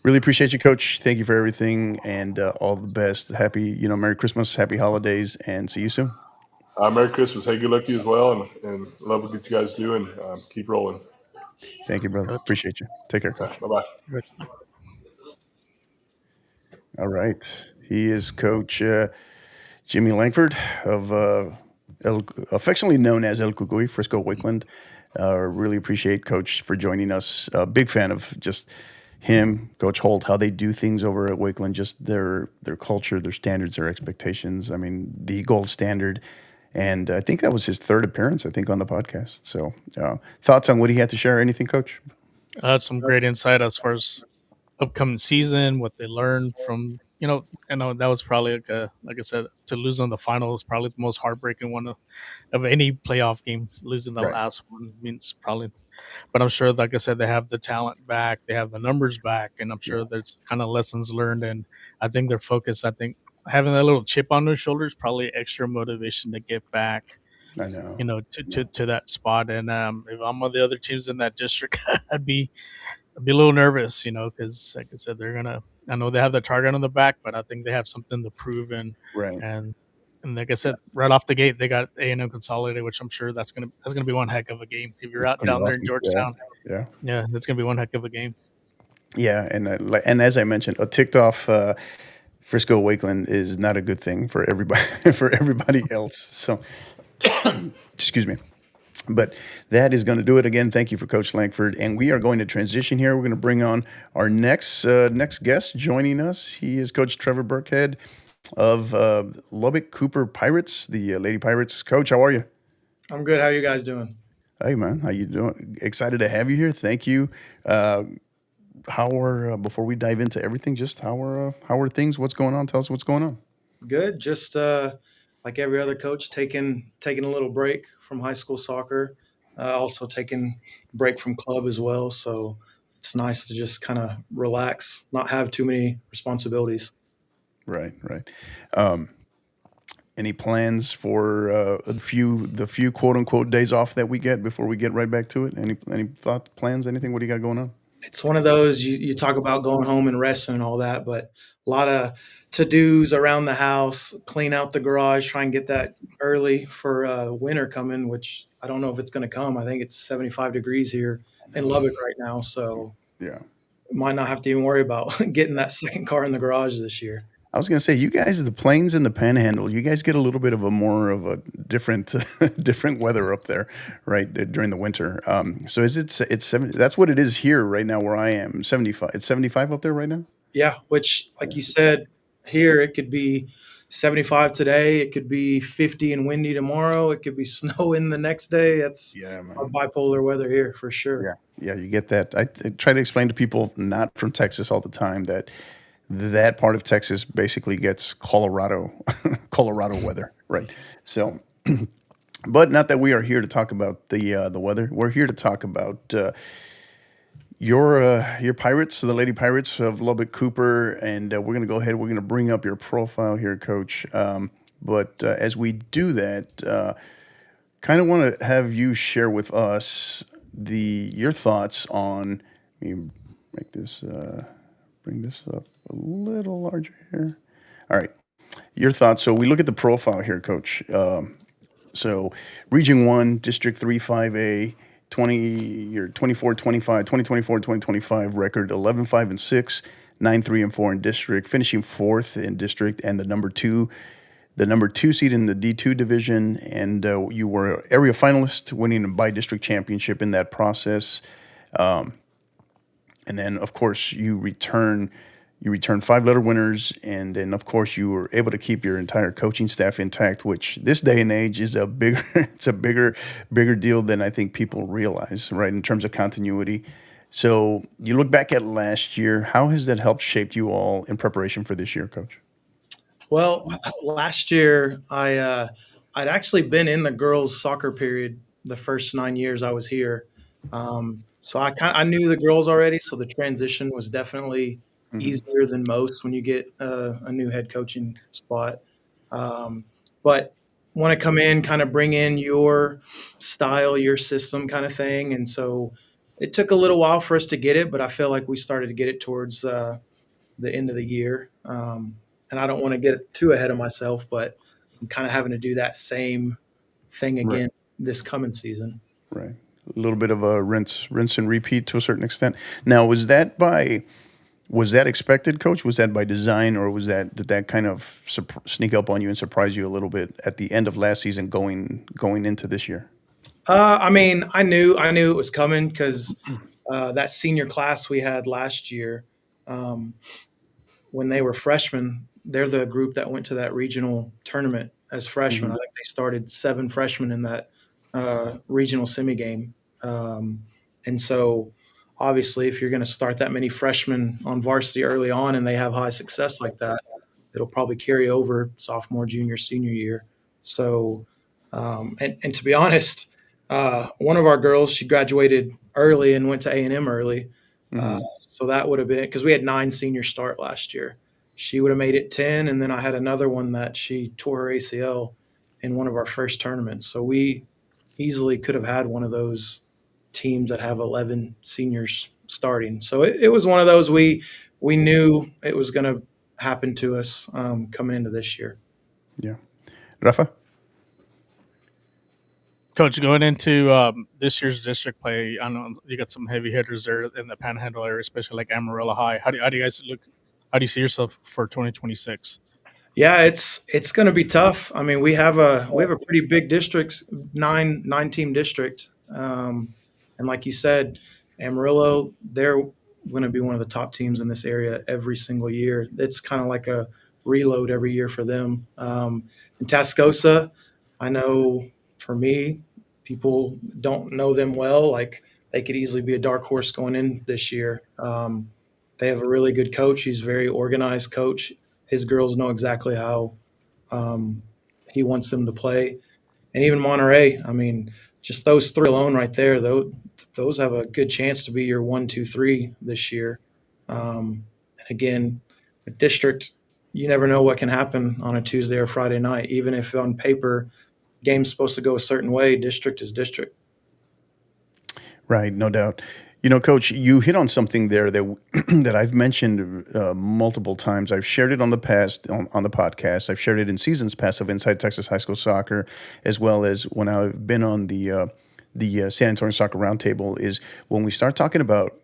Really appreciate you, Coach. Thank you for everything and all the best. Happy, Merry Christmas, Happy Holidays, and see you soon. Merry Christmas. Hey, good luck to you as well, and love what you guys do, and keep rolling. Thank you, brother. Coach. Appreciate you. Take care, Coach. Bye bye. Coach. All right, he is Coach Jimmy Langford of affectionately known as El Cucuy, Frisco Wakeland. Really appreciate Coach for joining us. Big fan of just him, Coach Holt, how they do things over at Wakeland, just their culture, their standards, their expectations. I mean, the gold standard. and I think that was his third appearance, I think, on the podcast. So, thoughts on what he had to share? Anything, Coach? I had some great insight as far as upcoming season, what they learned from, I know that was probably like I said, to lose on the final was probably the most heartbreaking one of any playoff game. Losing the Right. last one means probably, but I'm sure, like I said, they have the talent back, they have the numbers back, and I'm sure there's kind of lessons learned. And I think their focus, I think having that little chip on their shoulders, probably extra motivation to get back, I know. to that spot. And if I'm on the other teams in that district, I'd be a little nervous, because like I said, I know they have the target on the back, but I think they have something to prove. Right. And like I said, right off the gate, they got A&M Consolidated, which I'm sure that's gonna be one heck of a game. If you're out down there in Georgetown, yeah, that's gonna be one heck of a game. Yeah, and as I mentioned, a ticked off Frisco Wakeland is not a good thing for everybody for everybody else. So, excuse me. But that is going to do it again. Thank you for Coach Langford, and we are going to transition here. We're going to bring on our next guest joining us. He is Coach Trevor Burkhead of Lubbock Cooper Pirates, the Lady Pirates. Coach, how are you? I'm good. How are you guys doing? Hey man, how you doing? Excited to have you here. Thank you. Before we dive into everything, just how are things? What's going on? Tell us what's going on. Good. Just like every other coach, taking a little break from high school soccer. Also taking a break from club as well. So it's nice to just kind of relax, not have too many responsibilities. Right. Any plans for the few quote unquote days off that we get before we get right back to it? Any thoughts, plans, anything? What do you got going on? It's one of those you talk about going home and resting and all that, but a lot of to-dos around the house, clean out the garage, try and get that early for winter coming, which I don't know if it's going to come. I think it's 75 degrees here in Lubbock right now, so Yeah. might not have to even worry about getting that second car in the garage this year. I was going to say, you guys, the plains and the Panhandle, you guys get a little bit of a different different weather up there, right, during the winter. So it's 70? That's what it is here right now where I am. 75. It's 75 up there right now. Yeah, which, like you said, here it could be 75 today. It could be 50 and windy tomorrow. It could be snowing the next day. That's our bipolar weather here for sure. Yeah, you get that. I try to explain to people not from Texas all the time that part of Texas basically gets Colorado weather, right? So, but not that we are here to talk about the weather. We're here to talk about your Pirates, the Lady Pirates of Lubbock Cooper, and we're going to go ahead. We're going to bring up your profile here, Coach. But as we do that, kind of want to have you share with us your thoughts on. Let me make this. Bring this up a little larger here. All right. Your thoughts. So we look at the profile here, Coach. So Region 1, District 3, 5A, 2024-25 record 11-5-6, 9-3-4 in district, finishing fourth in district, and the number two seed in the D2 division. And you were area finalist, winning a by-district championship in that process. And then, of course, you return 5-letter winners, and then, of course, you were able to keep your entire coaching staff intact, which this day and age is a bigger deal than I think people realize, right, in terms of continuity. So you look back at last year, how has that helped shape you all in preparation for this year, Coach? Well, last year I'd actually been in the girls' soccer period the first 9 years I was here. So I knew the girls already, so the transition was definitely easier than most when you get a new head coaching spot. But want to come in, kind of bring in your style, your system kind of thing. And so it took a little while for us to get it, but I feel like we started to get it towards the end of the year. And I don't want to get too ahead of myself, but I'm kind of having to do that same thing again this coming season. Right. A little bit of a rinse and repeat to a certain extent. Now, was that expected, Coach? Was that by design, or did that kind of sneak up on you and surprise you a little bit at the end of last season, going into this year? I mean, I knew it was coming because that senior class we had last year, when they were freshmen, they're the group that went to that regional tournament as freshmen. I Mhm. think they started 7 freshmen in that regional semi game. And so, obviously, if you're going to start that many freshmen on varsity early on and they have high success like that, it'll probably carry over sophomore, junior, senior year. So, and to be honest, one of our girls, she graduated early and went to A&M early. Mhm. So that would have been because we had 9 seniors start last year. She would have made it 10, and then I had another one that she tore her ACL in one of our first tournaments. So we easily could have had one of those teams that have 11 seniors starting. So it was one of those we knew it was going to happen to us coming into this year. Yeah. Rafa? Coach, going into this year's district play, I know you got some heavy hitters there in the Panhandle area, especially like Amarillo High. How do you guys look? How do you see yourself for 2026? Yeah, it's going to be tough. I mean, we have a pretty big district, nine team district, and like you said, Amarillo, they're going to be one of the top teams in this area every single year. It's kind of like a reload every year for them. And Tascosa, I know for me, people don't know them well. Like they could easily be a dark horse going in this year. They have a really good coach. He's a very organized coach. His girls know exactly how um, he wants them to play. And even Monterey, I mean, just those 3 alone right there, those have a good chance to be your 1, 2, 3 this year. And again, a district, you never know what can happen on a Tuesday or Friday night. Even if on paper, game's supposed to go a certain way, district is district. Right, no doubt. Coach, you hit on something there that that I've mentioned multiple times. I've shared it on the past on the podcast. I've shared it in seasons past of Inside Texas High School Soccer, as well as when I've been on the San Antonio Soccer Roundtable. Is when we start talking about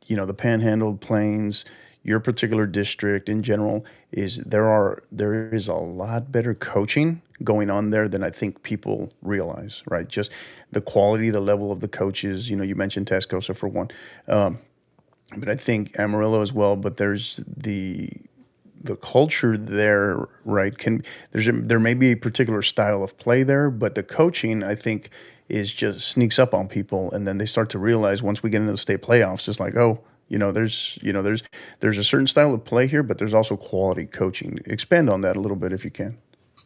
the Panhandle Plains, your particular district in general, is there is a lot better coaching going on there than I think people realize, right? Just the quality, the level of the coaches. You mentioned Tascosa for one, but I think Amarillo as well. But there's the culture there, right? There may be a particular style of play there, but the coaching, I think, is just sneaks up on people, and then they start to realize once we get into the state playoffs, it's like, oh, there's a certain style of play here, but there's also quality coaching. Expand on that a little bit if you can.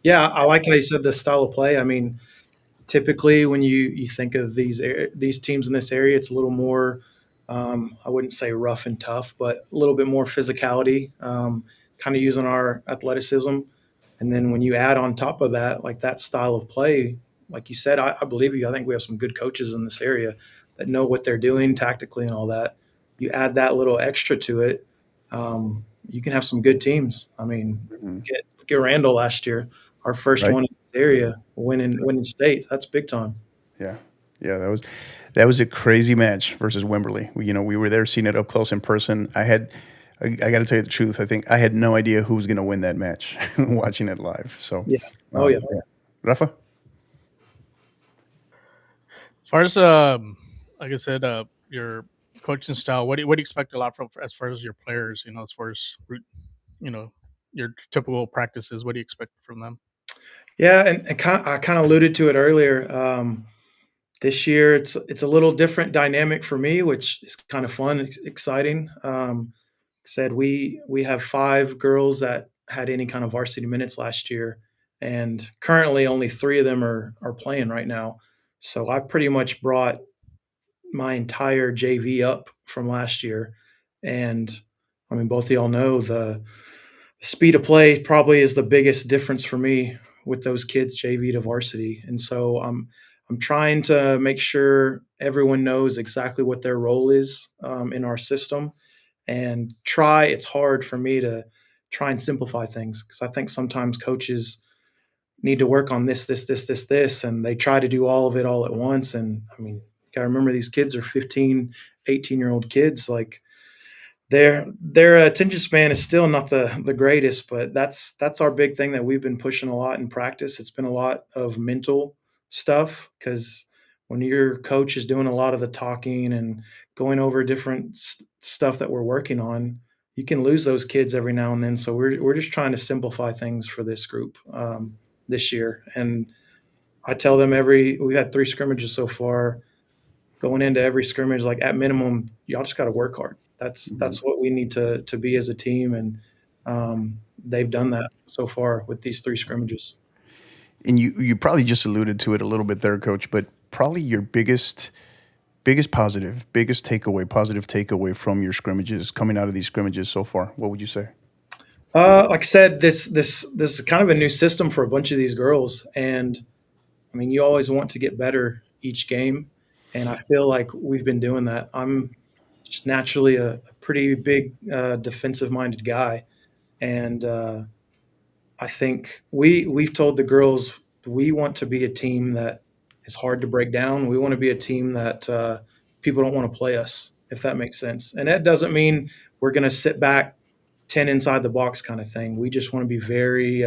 Yeah, I like how you said the style of play. I mean, typically when you think of these teams in this area, it's a little more I wouldn't say rough and tough, but a little bit more physicality, kind of using our athleticism. And then when you add on top of that, like that style of play, like you said, I believe you. I think we have some good coaches in this area that know what they're doing tactically and all that. You add that little extra to it, you can have some good teams. I mean, Mhm. get Randall last year, our first Right? one in this area, winning state. That's big time. Yeah, yeah. That was a crazy match versus Wimberley. We were there seeing it up close in person. I got to tell you the truth. I think I had no idea who was going to win that match watching it live. So, Yeah. Oh yeah. yeah. Rafa. As far as like I said, your coaching style, what do you expect a lot from as far as your players? As far as you know your typical practices, what do you expect from them? Yeah, and I kind of alluded to it earlier. This year, it's a little different dynamic for me, which is kind of fun, exciting. Said we have 5 girls that had any kind of varsity minutes last year, and currently only 3 of them are playing right now. So I pretty much brought my entire JV up from last year, and I mean both of y'all know the speed of play probably is the biggest difference for me with those kids JV to varsity. And so I'm trying to make sure everyone knows exactly what their role is in our system, and try. It's hard for me to try and simplify things because I think sometimes coaches need to work on this, and they try to do all of it all at once. And I mean, you got to remember these kids are 15, 18-year-old kids. Like their attention span is still not the greatest, but that's our big thing that we've been pushing a lot in practice. It's been a lot of mental stuff because when your coach is doing a lot of the talking and going over different stuff that we're working on, you can lose those kids every now and then. So we're just trying to simplify things for this group. this year. And I tell them we had 3 scrimmages so far. Going into every scrimmage, like at minimum, y'all just got to work hard. That's what we need to be as a team, and they've done that so far with these 3 scrimmages. And you probably just alluded to it a little bit there, Coach, but probably your biggest positive takeaway from your scrimmages, coming out of these scrimmages so far, what would you say? Like I said, this is kind of a new system for a bunch of these girls, and I mean, you always want to get better each game, and I feel like we've been doing that. I'm just naturally a pretty big defensive-minded guy, and I think we've told the girls we want to be a team that is hard to break down. We want to be a team that people don't want to play us, if that makes sense. And that doesn't mean we're going to sit back 10 inside the box kind of thing. We just want to be very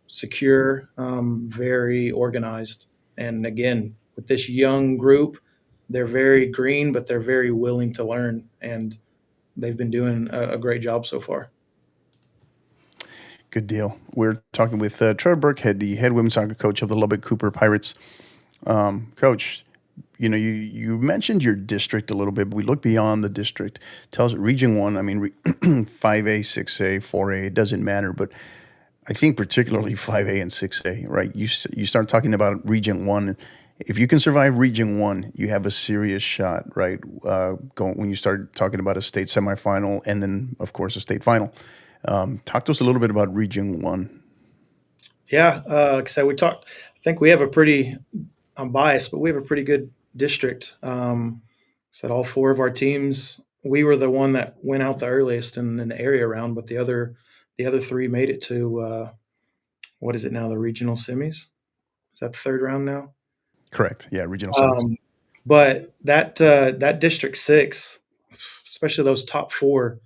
secure, very organized. And again, with this young group, they're very green, but they're very willing to learn. And they've been doing a great job so far. Good deal. We're talking with Trevor Burkhead, the head women's soccer coach of the Lubbock Cooper Pirates. Coach, you mentioned your district a little bit, but we look beyond the district. Tells Region 1, I mean, 5A, 6A, 4A, it doesn't matter, but I think particularly 5A and 6A, right? You start talking about Region 1. If you can survive Region 1, you have a serious shot, right? When you start talking about a state semifinal and then, of course, a state final. Talk to us a little bit about Region 1. Yeah, like I said, I think we have I'm biased, but we have a pretty good district. Said all 4 of our teams, we were the one that went out the earliest in the area round, but the other 3 made it to what is it now, the regional semis? Is that the 3rd round now? Correct. Yeah, regional semis. But that District 6, especially those top 4,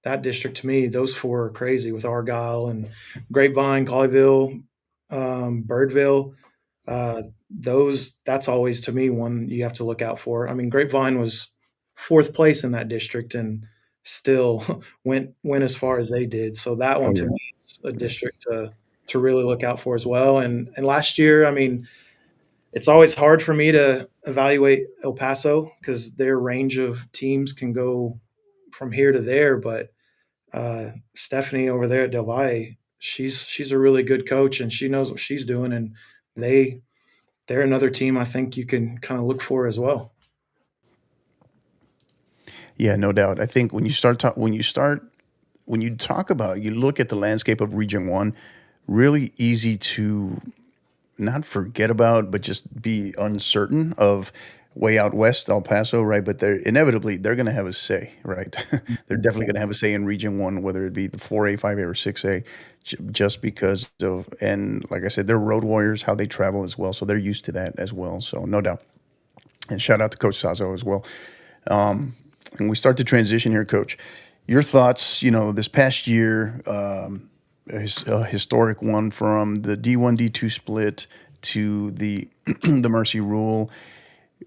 that district to me, those 4 are crazy with Argyle and Grapevine, Colleyville, Birdville. That's always to me one you have to look out for. I mean, Grapevine was 4th place in that district and still went as far as they did. So that one to me is a district to really look out for as well. And last year, I mean, it's always hard for me to evaluate El Paso because their range of teams can go from here to there. But Stephanie over there at Del Valle, she's a really good coach and she knows what she's doing. And they're another team I think you can kind of look for as well. Yeah, no doubt. I think when you look at the landscape of Region 1, really easy to not forget about, but just be uncertain of way out west, El Paso, right? But they're going to have a say, right? They're definitely going to have a say in Region 1, whether it be the 4A, 5A, or 6A, just because of, and like I said, they're road warriors, how they travel as well. So they're used to that as well. So no doubt. And shout out to Coach Sazo as well. And we start to transition here, Coach. Your thoughts, this past year, a historic one from the D1, D2 split to the the Mercy Rule.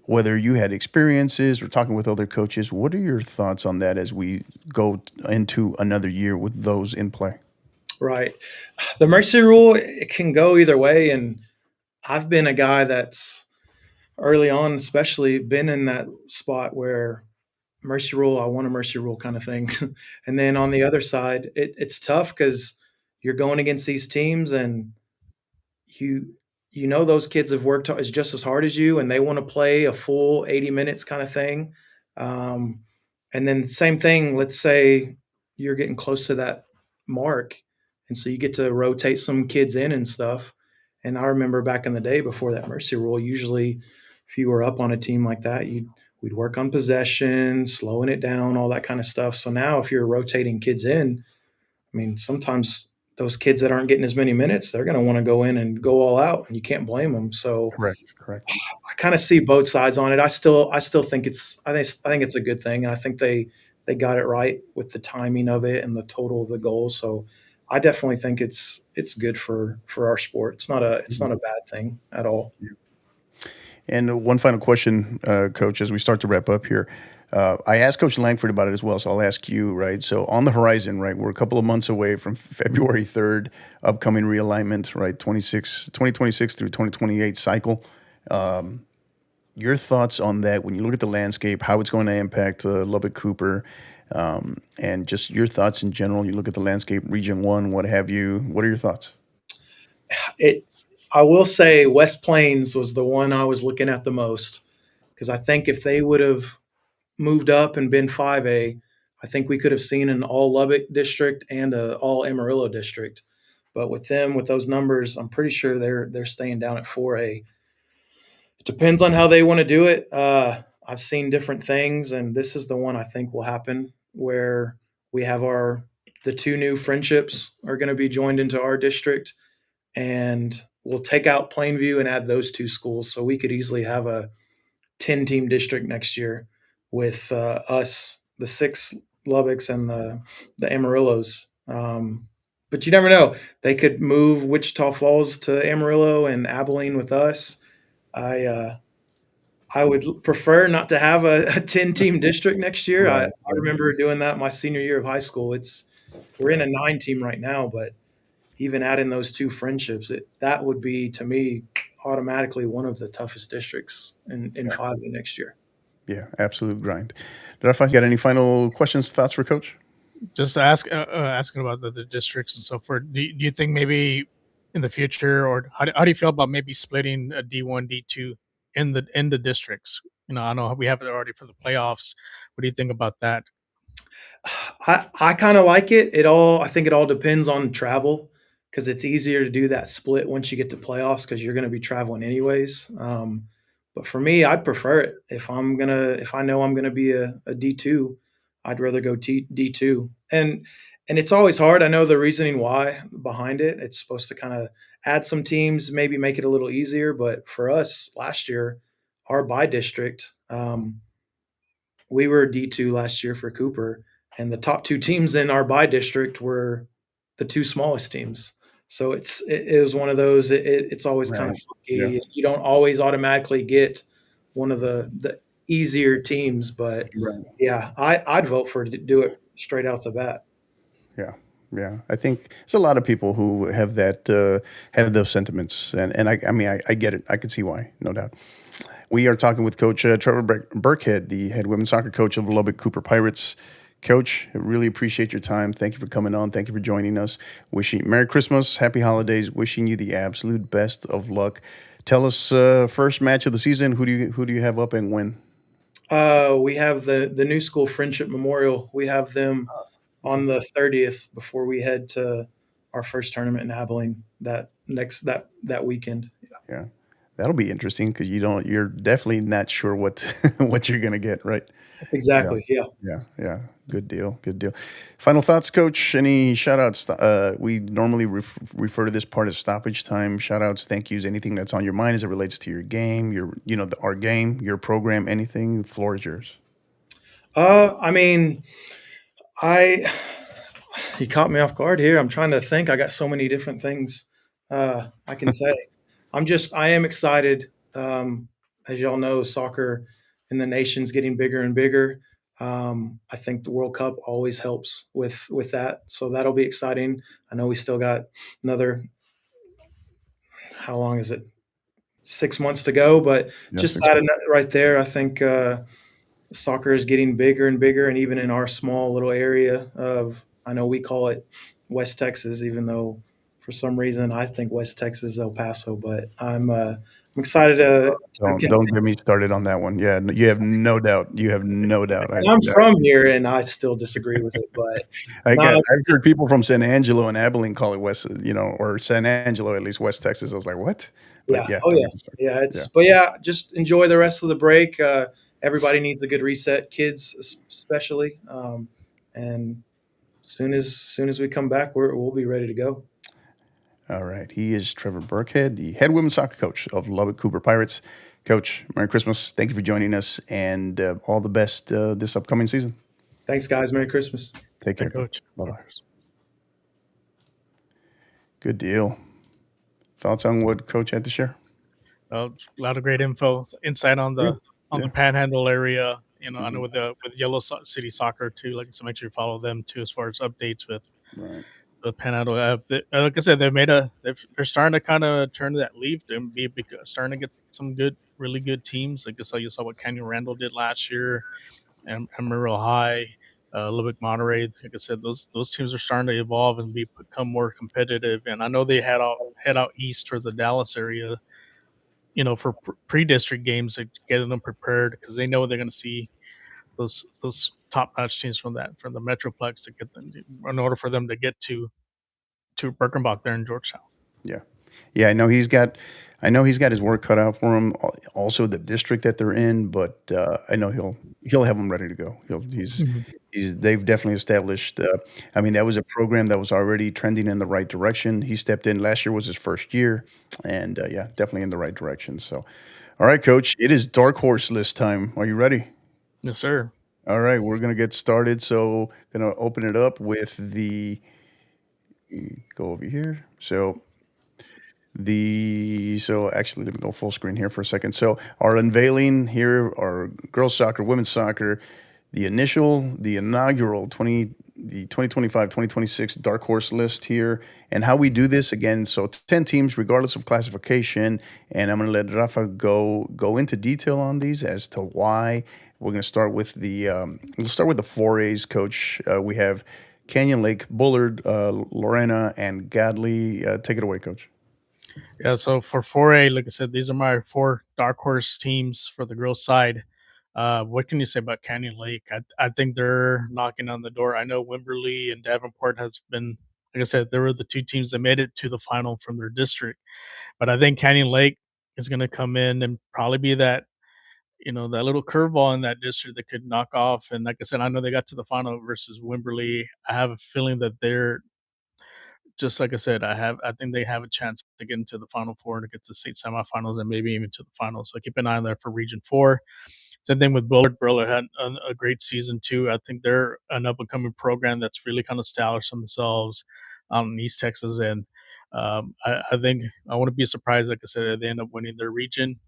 Whether you had experiences or talking with other coaches, what are your thoughts on that as we go into another year with those in play? Right. The Mercy Rule, it can go either way. And I've been a guy that's early on, especially been in that spot where Mercy Rule, I want a Mercy Rule kind of thing. And then on the other side, it's tough because you're going against these teams and those kids have worked just as hard as you and they want to play a full 80 minutes kind of thing. And then same thing, let's say you're getting close to that mark. And so you get to rotate some kids in and stuff. And I remember back in the day before that Mercy Rule, usually if you were up on a team like that, we'd work on possession, slowing it down, all that kind of stuff. So now if you're rotating kids in, I mean, sometimes those kids that aren't getting as many minutes, they're going to want to go in and go all out, and you can't blame them. So correct. I kind of see both sides on it. I still think it's a good thing, and I think they got it right with the timing of it and the total of the goals. So I definitely think it's good for our sport. It's not a bad thing at all. And one final question, Coach, as we start to wrap up here. I asked Coach Langford about it as well, so I'll ask you, right? So on the horizon, right, we're a couple of months away from February 3rd, upcoming realignment, right, 2026 through 2028 cycle. Your thoughts on that when you look at the landscape, how it's going to impact Lubbock Cooper, and just your thoughts in general. You look at the landscape, Region 1, what have you. What are your thoughts? I will say West Plains was the one I was looking at the most, because I think if they would have moved up and been 5A, I think we could have seen an all Lubbock district and a all Amarillo district. But with them, with those numbers, I'm pretty sure they're staying down at 4A. It depends on how they want to do it. I've seen different things, and this is the one I think will happen, where we have the two new friendships are going to be joined into our district, and we'll take out Plainview and add those two schools. So we could easily have a 10-team district next year with us, the 6 Lubbocks and the Amarillos. But you never know. They could move Wichita Falls to Amarillo and Abilene with us. I would prefer not to have a 10-team district next year. Right. I remember doing that my senior year of high school. We're in a 9-team right now, but even adding those two friendships, that would be, to me, automatically one of the toughest districts in 5A next year. Yeah, absolute grind. Rafa, got any final questions, thoughts for Coach? Just asking about the districts and so forth. Do you think maybe in the future, or how do you feel about maybe splitting a D1, D2 in the districts? I know we have it already for the playoffs. What do you think about that? I kind of like it. I think it all depends on travel, because it's easier to do that split once you get to playoffs, because you're going to be traveling anyways. But for me, I'd prefer it. If I know I'm gonna be a D2, I'd rather go D2. And it's always hard. I know the reasoning why behind it. It's supposed to kind of add some teams, maybe make it a little easier. But for us last year, our by district, we were D2 last year for Cooper, and the top 2 teams in our by district were the 2 smallest teams. So it was one of those. It's always kind of funky. Yeah. You don't always automatically get one of the easier teams, but yeah, I'd vote for to do it straight out the bat. Yeah. I think there's a lot of people who have have those sentiments, and I mean I get it. I can see why, no doubt. We are talking with Coach Trevor Burkhead, the head women's soccer coach of the Lubbock Cooper Pirates. Coach, I really appreciate your time. Thank you for coming on. Thank you for joining us. Wishing Merry Christmas, Happy Holidays. Wishing you the absolute best of luck. Tell us first match of the season. Who do you have up and when? We have the New School Friendship Memorial. We have them on the 30th before we head to our first tournament in Abilene that weekend. Yeah. That'll be interesting, because you're definitely not sure what what you're gonna get, right? Exactly. Yeah. Good deal. Final thoughts, Coach? Any shout outs? We normally refer to this part as stoppage time. Shout outs, thank yous, anything that's on your mind as it relates to your game, our game, your program, anything. The floor is yours. I mean, you caught me off guard here. I'm trying to think. I got so many different things I can say. I am excited. As y'all know, soccer in the nation's getting bigger and bigger. I think the World Cup always helps with that. So that'll be exciting. I know we still got another, how long is it? 6 months to go, but just that right there, I think soccer is getting bigger and bigger. And even in our small little area I know we call it West Texas, even though for some reason I think West Texas is El Paso, but I'm excited to. Don't get me started on that one. Yeah, you have no doubt. I'm from here, and I still disagree with it. But I've heard people from San Angelo and Abilene call it West, or San Angelo, at least West Texas. I was like, what? But But yeah, just enjoy the rest of the break. Everybody needs a good reset, kids especially. And soon as we come back, we'll be ready to go. All right. He is Trevor Burkhead, the head women's soccer coach of Lubbock Cooper Pirates. Coach, Merry Christmas. Thank you for joining us, and all the best this upcoming season. Thanks, guys. Merry Christmas. Take care, Coach. Bye-bye. Good deal. Thoughts on what Coach had to share? A lot of great info, insight on the Panhandle area, I know with Yellow City Soccer too. Like, so make sure you follow them too as far as updates with Right. Panhandle. Like I said, they're starting to kind of turn that leaf and be starting to get some really good teams. Like you saw what Canyon Randall did last year, and Amarillo High, Lubbock Monterey. Like I said, those teams are starting to evolve and become more competitive. And I know they head out east for the Dallas area, for pre-district games, like getting them prepared because they know they're going to see those top-notch teams from the Metroplex to get them in order for them to get to Birkenbach there in Georgetown. Yeah. Yeah, I know he's got his work cut out for him. Also, the district that they're in, but I know he'll have them ready to go. They've definitely established. I mean, that was a program that was already trending in the right direction. He stepped in last year was his first year, and yeah, definitely in the right direction. So, all right, Coach, it is dark horse list time. Are you ready? Yes, sir. All right, we're gonna get started. So, gonna open it up with the. Go over here. So actually, let me go full screen here for a second. So our unveiling here are girls soccer, women's soccer, the inaugural 2025-2026 dark horse list here, and how we do this again. So 10 teams, regardless of classification, and I'm going to let Rafa go into detail on these as to why. We're going to start with the 4As, Coach. We have Canyon Lake, Bullard, Lorena, and Godley. Take it away, Coach. Yeah, so for 4A, like I said, these are my 4 dark horse teams for the girls' side. What can you say about Canyon Lake? I think they're knocking on the door. I know Wimberley and Davenport has been, like I said, they were the 2 teams that made it to the final from their district. But I think Canyon Lake is going to come in and probably be that little curveball in that district that could knock off. And like I said, I know they got to the final versus Wimberley. I have a feeling that they're just like I said, I think they have a chance to get into the Final Four, to get to state semifinals, and maybe even to the finals. So keep an eye on that for Region 4. Same thing with Bullard. Bullard had a great season too. I think they're an up and coming program that's really kind of established themselves in East Texas, and I think I wouldn't be surprised, like I said, if they end up winning their region.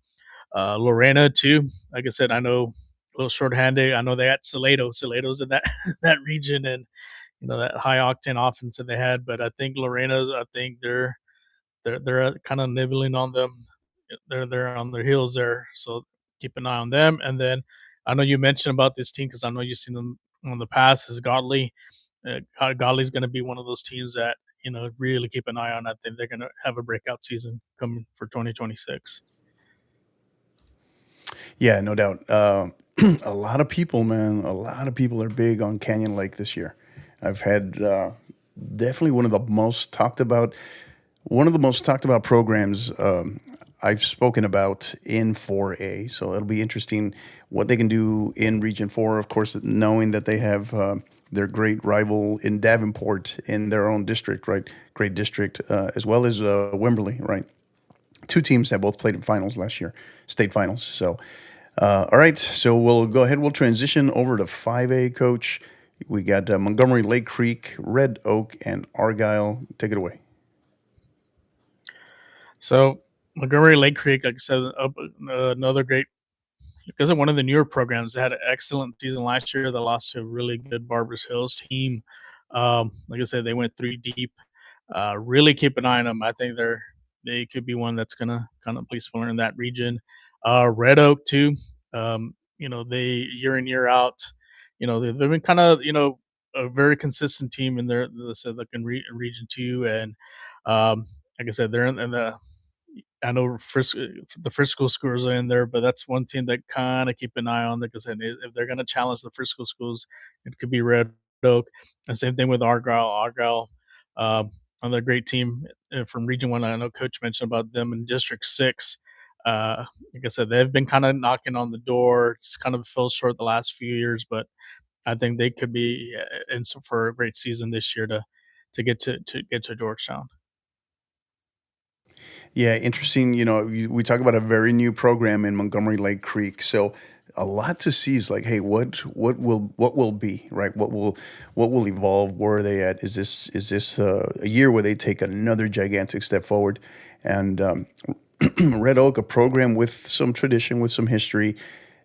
Lorena too. Like I said, I know a little shorthanded. I know they got Salato's in that that region, and that high octane offense that they had. But I think Lorena's. I think they're kind of nibbling on them. They're on their heels there. So keep an eye on them. And then I know you mentioned about this team because I know you've seen them in the past. Is Godley. Godley's going to be one of those teams that really keep an eye on. I think they're going to have a breakout season coming for 2026. Yeah, no doubt. A lot of people, man, are big on Canyon Lake this year. I've had definitely one of the most talked about programs I've spoken about in 4A. So it'll be interesting what they can do in Region 4. Of course, knowing that they have their great rival in Davenport in their own district, right? Great district, as well as Wimberley, right? 2 teams that both played in finals last year, state finals. So, all right. So we'll go ahead. We'll transition over to 5A, Coach. We got Montgomery Lake Creek, Red Oak, and Argyle. Take it away. So Montgomery Lake Creek, like I said, another great, because of one of the newer programs. They had an excellent season last year. They lost to a really good Barbers Hills team. Like I said, they went 3 deep. Really keep an eye on them. I think they could be one that's gonna kind of play similar in that region. Red Oak too. They year in year out. They've been kind of a very consistent team in their in Region 2, and like I said, they're in the. I know the Frisco schools are in there, but that's one team that kind of keep an eye on. Because if they're going to challenge the Frisco schools, it could be Red Oak. And same thing with Argyle. Argyle, another great team from Region 1. I know Coach mentioned about them in District 6. Like I said, they've been kind of knocking on the door. Just kind of fell short the last few years, but I think they could be in for a great season this year to get to Georgetown. Yeah, interesting. We talk about a very new program in Montgomery Lake Creek, so a lot to see is like, hey, what will be, right? What will evolve? Where are they at? Is this a year where they take another gigantic step forward? And Red Oak, a program with some tradition, with some history,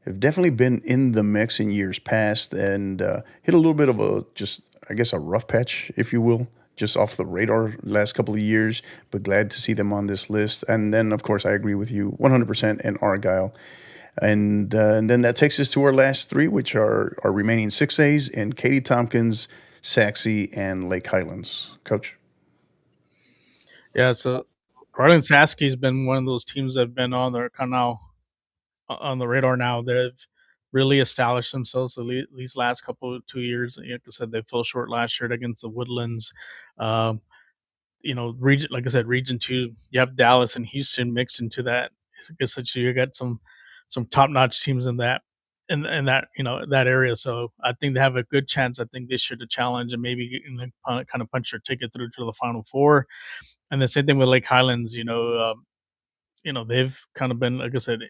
have definitely been in the mix in years past and hit a little bit of a just, I guess, a rough patch, if you will, just off the radar last couple of years. But glad to see them on this list. And then, of course, I agree with you 100% in Argyle. And then that takes us to our last three, which are our remaining 6As in Katie Tompkins, Saxe, and Lake Highlands. Coach. Yeah, so Garland Saski's been one of those teams that have been on their kind of on the radar now. They've really established themselves these last couple of 2 years. Like I said, they fell short last year against the Woodlands. Um, region, like I said, Region 2, you have Dallas and Houston mixed into that. I guess that you got some top notch teams in that that that area. So I think they have a good chance. I think this year to challenge and maybe kind of punch their ticket through to the Final Four. And the same thing with Lake Highlands. They've kind of been, like I said,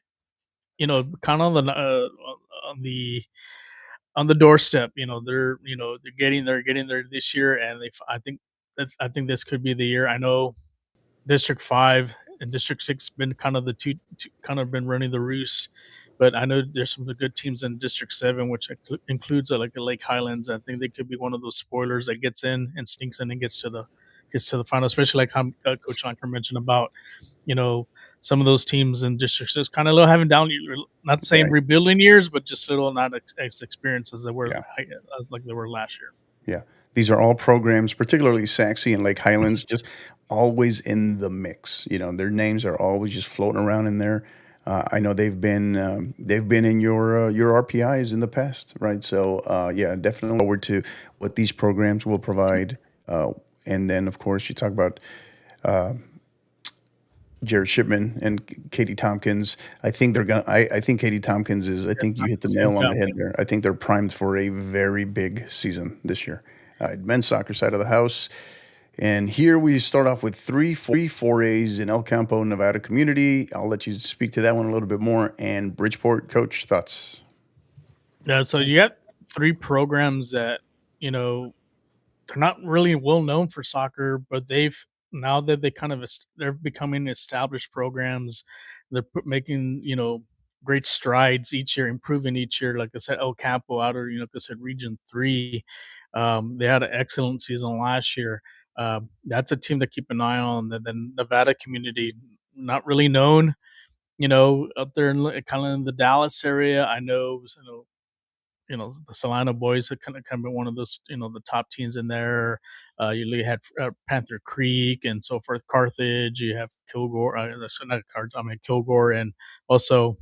kind of on the on the doorstep. They're getting there this year, and I think this could be the year. I know District 5 and District 6 been kind of the two kind of been running the roost, but I know there's some good teams in District 7, which includes like the Lake Highlands. I think they could be one of those spoilers that gets in and sneaks in and gets to the final, especially like how Coach Lanker mentioned about some of those teams in District 6 kind of a little having down, not saying rebuilding years, but just a little not as experienced as they were as like they were last year. Yeah. These are all programs, particularly Saxe and Lake Highlands, just always in the mix. Their names are always just floating around in there. I know they've been in your RPIs in the past, right? So yeah, definitely forward to what these programs will provide. And then, of course, you talk about Jared Shipman and Katie Tompkins. I think they're gonna. I think Katie Tompkins is. I think you hit the nail on the head there. I think they're primed for a very big season this year. Men's soccer side of the house, and here we start off with three 4As in El Campo, Nevada community. I'll let you speak to that one a little bit more. And Bridgeport, Coach, thoughts? Yeah, so you got three programs that they're not really well known for soccer, but now that they're becoming established programs. They're making great strides each year, improving each year. Like I said, El Campo out of like I said, Region 3. They had an excellent season last year. That's a team to keep an eye on. And then Nevada community, not really known, up there in kind of in the Dallas area. I know, the Solana boys are kind of been one of those, the top teams in there. You had Panther Creek and so forth, Carthage. You have Kilgore, Kilgore, and also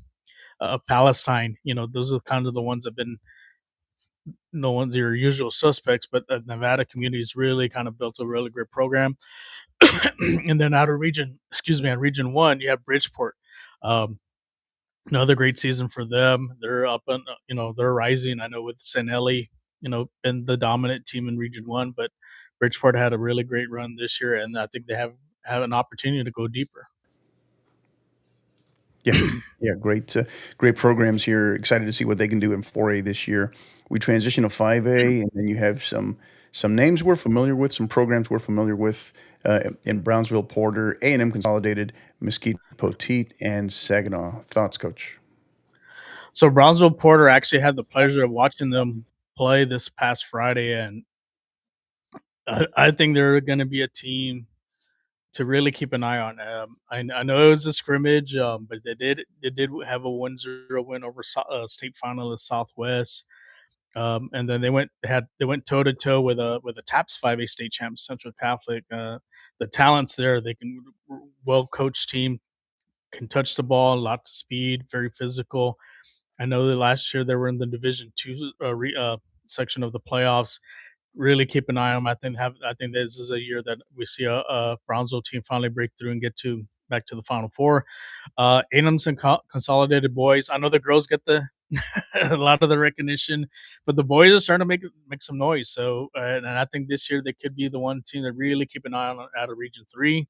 Palestine. Those are kind of the ones that have been no one's your usual suspects, but the Nevada community has really kind of built a really great program. And then out of Region 1, you have Bridgeport. Another great season for them. They're up and they're rising. I know with Sanelli, been the dominant team in Region 1, but Bridgeport had a really great run this year, and I think they have an opportunity to go deeper. Yeah, great programs here. Excited to see what they can do in 4A this year. We transition to 5A, and then you have some names we're familiar with, some programs we're familiar with in Brownsville, Porter, A&M Consolidated, Mesquite, Poteet, and Saginaw. Thoughts, Coach? So Brownsville Porter, actually had the pleasure of watching them play this past Friday, and I think they're going to be a team to really keep an eye on. I know it was a scrimmage, but they did have a 1-0 win over state finalist Southwest. And then they went toe to toe with a TAPS 5A state champ, Central Catholic. The talents there, they can well coached team, can touch the ball, lots of speed, very physical. I know that last year they were in the Division 2 section of the playoffs. Really keep an eye on them. I think this is a year that we see a Brownsville team finally break through and get back to the Final Four. A&M's and Consolidated boys. I know the girls get a lot of the recognition, but the boys are starting to make some noise. So, and I think this year they could be the one team that really keep an eye on out of Region 3.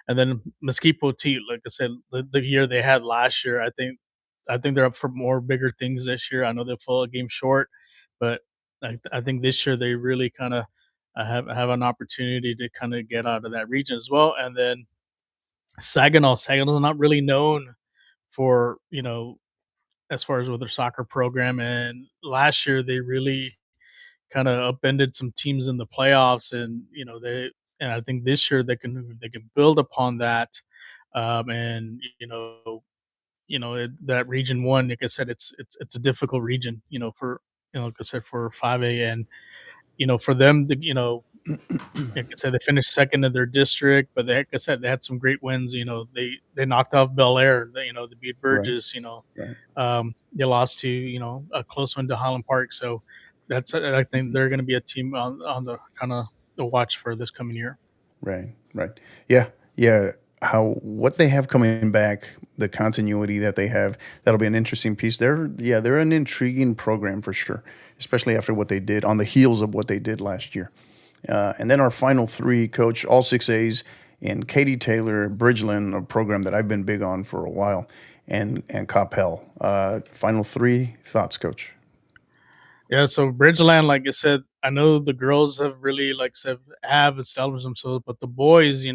And then Mesquite Poteet, like I said, the year they had last year, I think they're up for more bigger things this year. I know they'll fall a game short, but I think this year they really kind of have an opportunity to kind of get out of that region as well. And then Saginaw's not really known for as far as with their soccer program. And last year they really kind of upended some teams in the playoffs, and and I think this year they can build upon that. And that region one, like I said, it's a difficult region, for like I said, for 5A, and for them to like I said, they finished second in their district, but like I said, they had some great wins. They knocked off Bel Air. They beat Burgess. Right. They lost to a close one to Highland Park. So I think they're going to be a team on the kind of the watch for this coming year. Right. Yeah. What they have coming back, the continuity that they have, that'll be an interesting piece. They're an intriguing program for sure, especially after what they did on the heels of what they did last year. And then our final three, Coach, all 6As, in Katie Taylor, Bridgeland, a program that I've been big on for a while, and Coppell. Final three thoughts, Coach. Yeah, so Bridgeland, like I said, I know the girls have really, like I said, have established themselves, but the boys,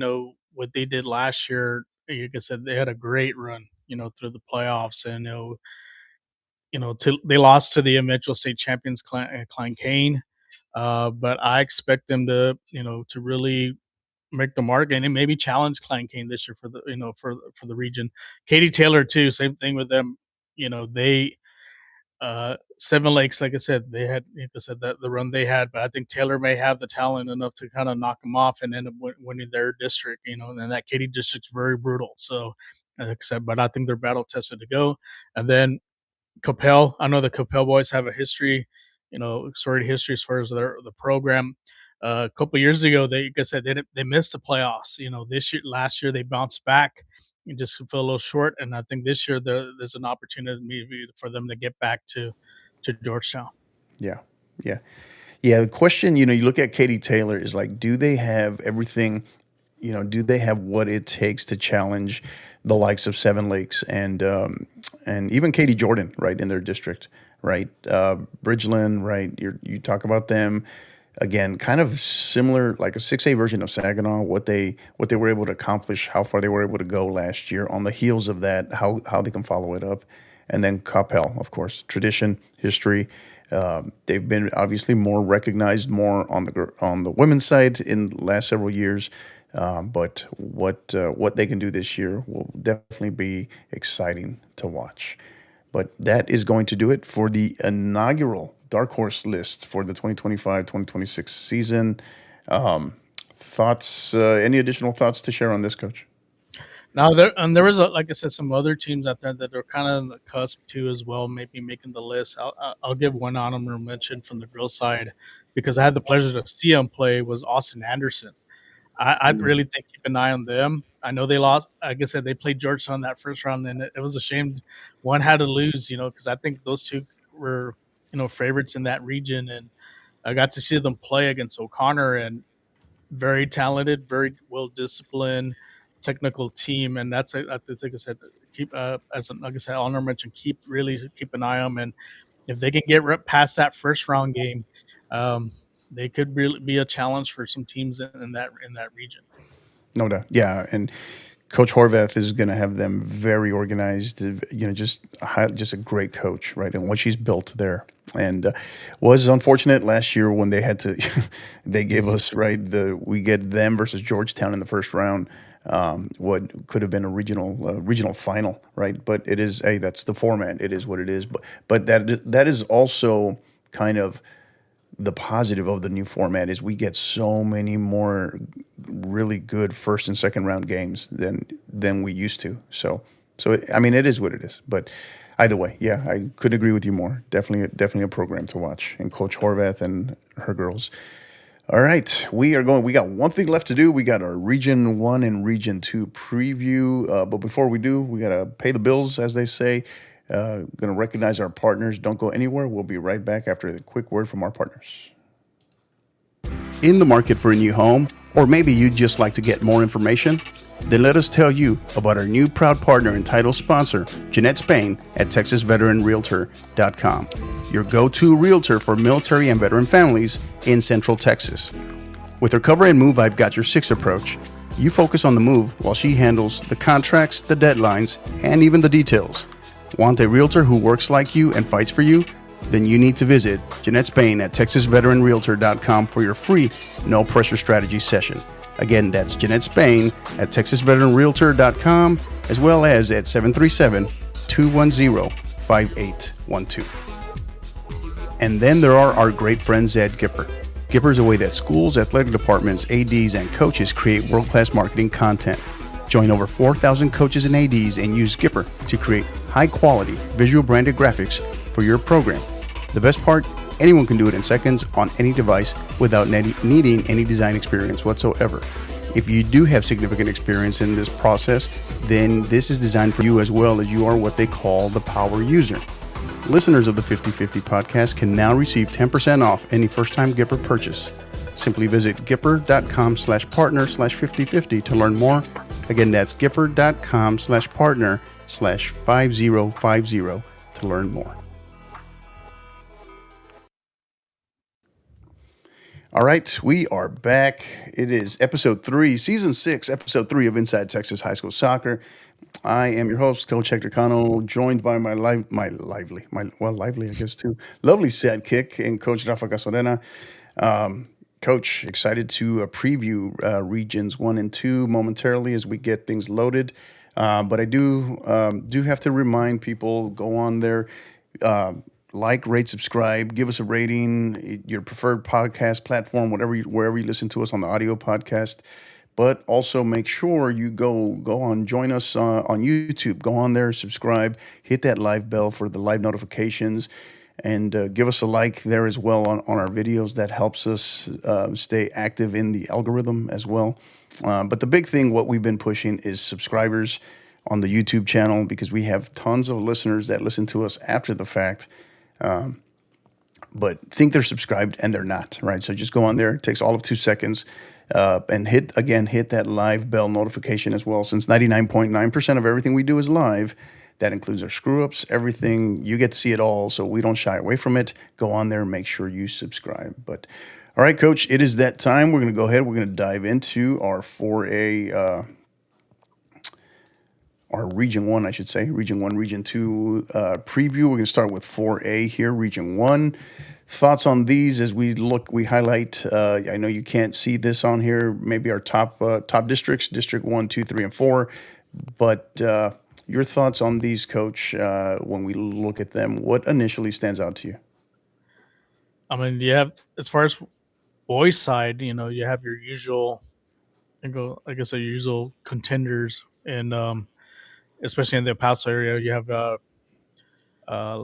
what they did last year, like I said, they had a great run, through the playoffs, and they lost to the eventual state champions, Klein Kane, but I expect them to, to really make the mark and maybe challenge Klein Kane this year for the, for the region. Katie Taylor too, same thing with them. They Seven Lakes, like I said, they had, like I said, that the run they had, but I think Taylor may have the talent enough to kind of knock them off and end up winning their district, and that Katy district's very brutal. So, like I said, but I think they're battle tested to go. And then Coppell, I know the Coppell boys have a history, storied history as far as the program. A couple years ago, like I said, they missed the playoffs. Last year they bounced back and just fell a little short. And I think this year there's an opportunity maybe for them to get back to Georgetown. Yeah. The question, you look at Katie Taylor is like, do they have everything? Do they have what it takes to challenge the likes of Seven Lakes and even Katie Jordan, right, in their district, right? Bridgeland, right? You talk about them. Again, kind of similar, like a 6A version of Saginaw, what they were able to accomplish, how far they were able to go last year. On the heels of that, how they can follow it up. And then Coppell, of course, tradition, history. They've been obviously more recognized more on the women's side in the last several years. But what they can do this year will definitely be exciting to watch. But that is going to do it for the inaugural Dark Horse list for the 2025-2026 season. Thoughts? Any additional thoughts to share on this, Coach? Now, there was, like I said, some other teams out there that are kind of on the cusp too as well, maybe making the list. I'll give one honorable mention from the girls' side because I had the pleasure to see them play was Austin Anderson. I really think keep an eye on them. I know they lost. Like I said, they played Georgetown that first round, and it was a shame one had to lose, because I think those two were, favorites in that region. And I got to see them play against O'Connor, and very talented, very well-disciplined, technical team. And that's, I think I said, keep, like I said, honor mention, keep an eye on them. And if they can get past that first round game, they could really be a challenge for some teams in that region. No doubt. Yeah. And Coach Horvath is going to have them very organized, just a great coach, right? And what she's built there. And was unfortunate last year when they had to, they gave us, right, we get them versus Georgetown in the first round, what could have been a regional final, right? But it is, that's the format. It is what it is. But that is also kind of the positive of the new format is we get so many more really good first and second round games than we used to. So it is what it is. But either way, yeah, I couldn't agree with you more. Definitely a program to watch. And Coach Horvath and her girls. All right, we got one thing left to do. We got our Region 1 and Region 2 preview. But before we do, we got to pay the bills, as they say. Going to recognize our partners. Don't go anywhere. We'll be right back after the quick word from our partners. In the market for a new home, or maybe you'd just like to get more information? Then let us tell you about our new proud partner and title sponsor, Jeanette Spain at TexasVeteranRealtor.com, your go-to realtor for military and veteran families in Central Texas. With her cover and move I've got your 6 approach, you focus on the move while she handles the contracts, the deadlines, and even the details. Want a realtor who works like you and fights for you? Then you need to visit Jeanette Spain at TexasVeteranRealtor.com for your free no-pressure strategy session. Again, that's Jeanette Spain at TexasVeteranRealtor.com, as well as at 737-210-5812. And then there are our great friends at Gipper. Gipper is a way that schools, athletic departments, ADs, and coaches create world-class marketing content. Join over 4,000 coaches and ADs and use Gipper to create high-quality, visual branded graphics for your program. The best part, anyone can do it in seconds on any device without needing any design experience whatsoever. If you do have significant experience in this process, then this is designed for you as well, as you are what they call the power user. Listeners of the 50/50 podcast can now receive 10% off any first-time Gipper purchase. Simply visit Gipper.com/partner/5050 to learn more. Again, that's Gipper.com/partner/5050 to learn more. All right, we are back. It is episode 3, season 6, episode 3 of Inside Texas High School Soccer. I am your host, Coach Hector Cano, joined by my lively, I guess too, lovely sidekick and Coach Rafa Casorena. Coach, excited to preview regions 1 and 2 momentarily as we get things loaded. But I do have to remind people, go on there, like, rate, subscribe, give us a rating, your preferred podcast platform, wherever you listen to us on the audio podcast. But also make sure you go on, join us on YouTube. Go on there, subscribe, hit that live bell for the live notifications, and give us a like there as well on our videos. That helps us stay active in the algorithm as well. But the big thing, what we've been pushing, is subscribers on the YouTube channel, because we have tons of listeners that listen to us after the fact, but think they're subscribed and they're not, right? So just go on there. It takes all of 2 seconds. And hit that live bell notification as well. Since 99.9% of everything we do is live, that includes our screw-ups, everything. You get to see it all, so we don't shy away from it. Go on there and make sure you subscribe. But all right, Coach, it is that time. We're going to go ahead. We're going to dive into our 4A, our Region 1, I should say, Region 1, Region 2 preview. We're going to start with 4A here, Region 1. Thoughts on these as we highlight, I know you can't see this on here, maybe our top districts, District 1, 2, 3, and 4, but your thoughts on these, Coach, when we look at them, what initially stands out to you? I mean, you have, as far as boys' side, you have your usual, your usual contenders, and especially in the El Paso area, you have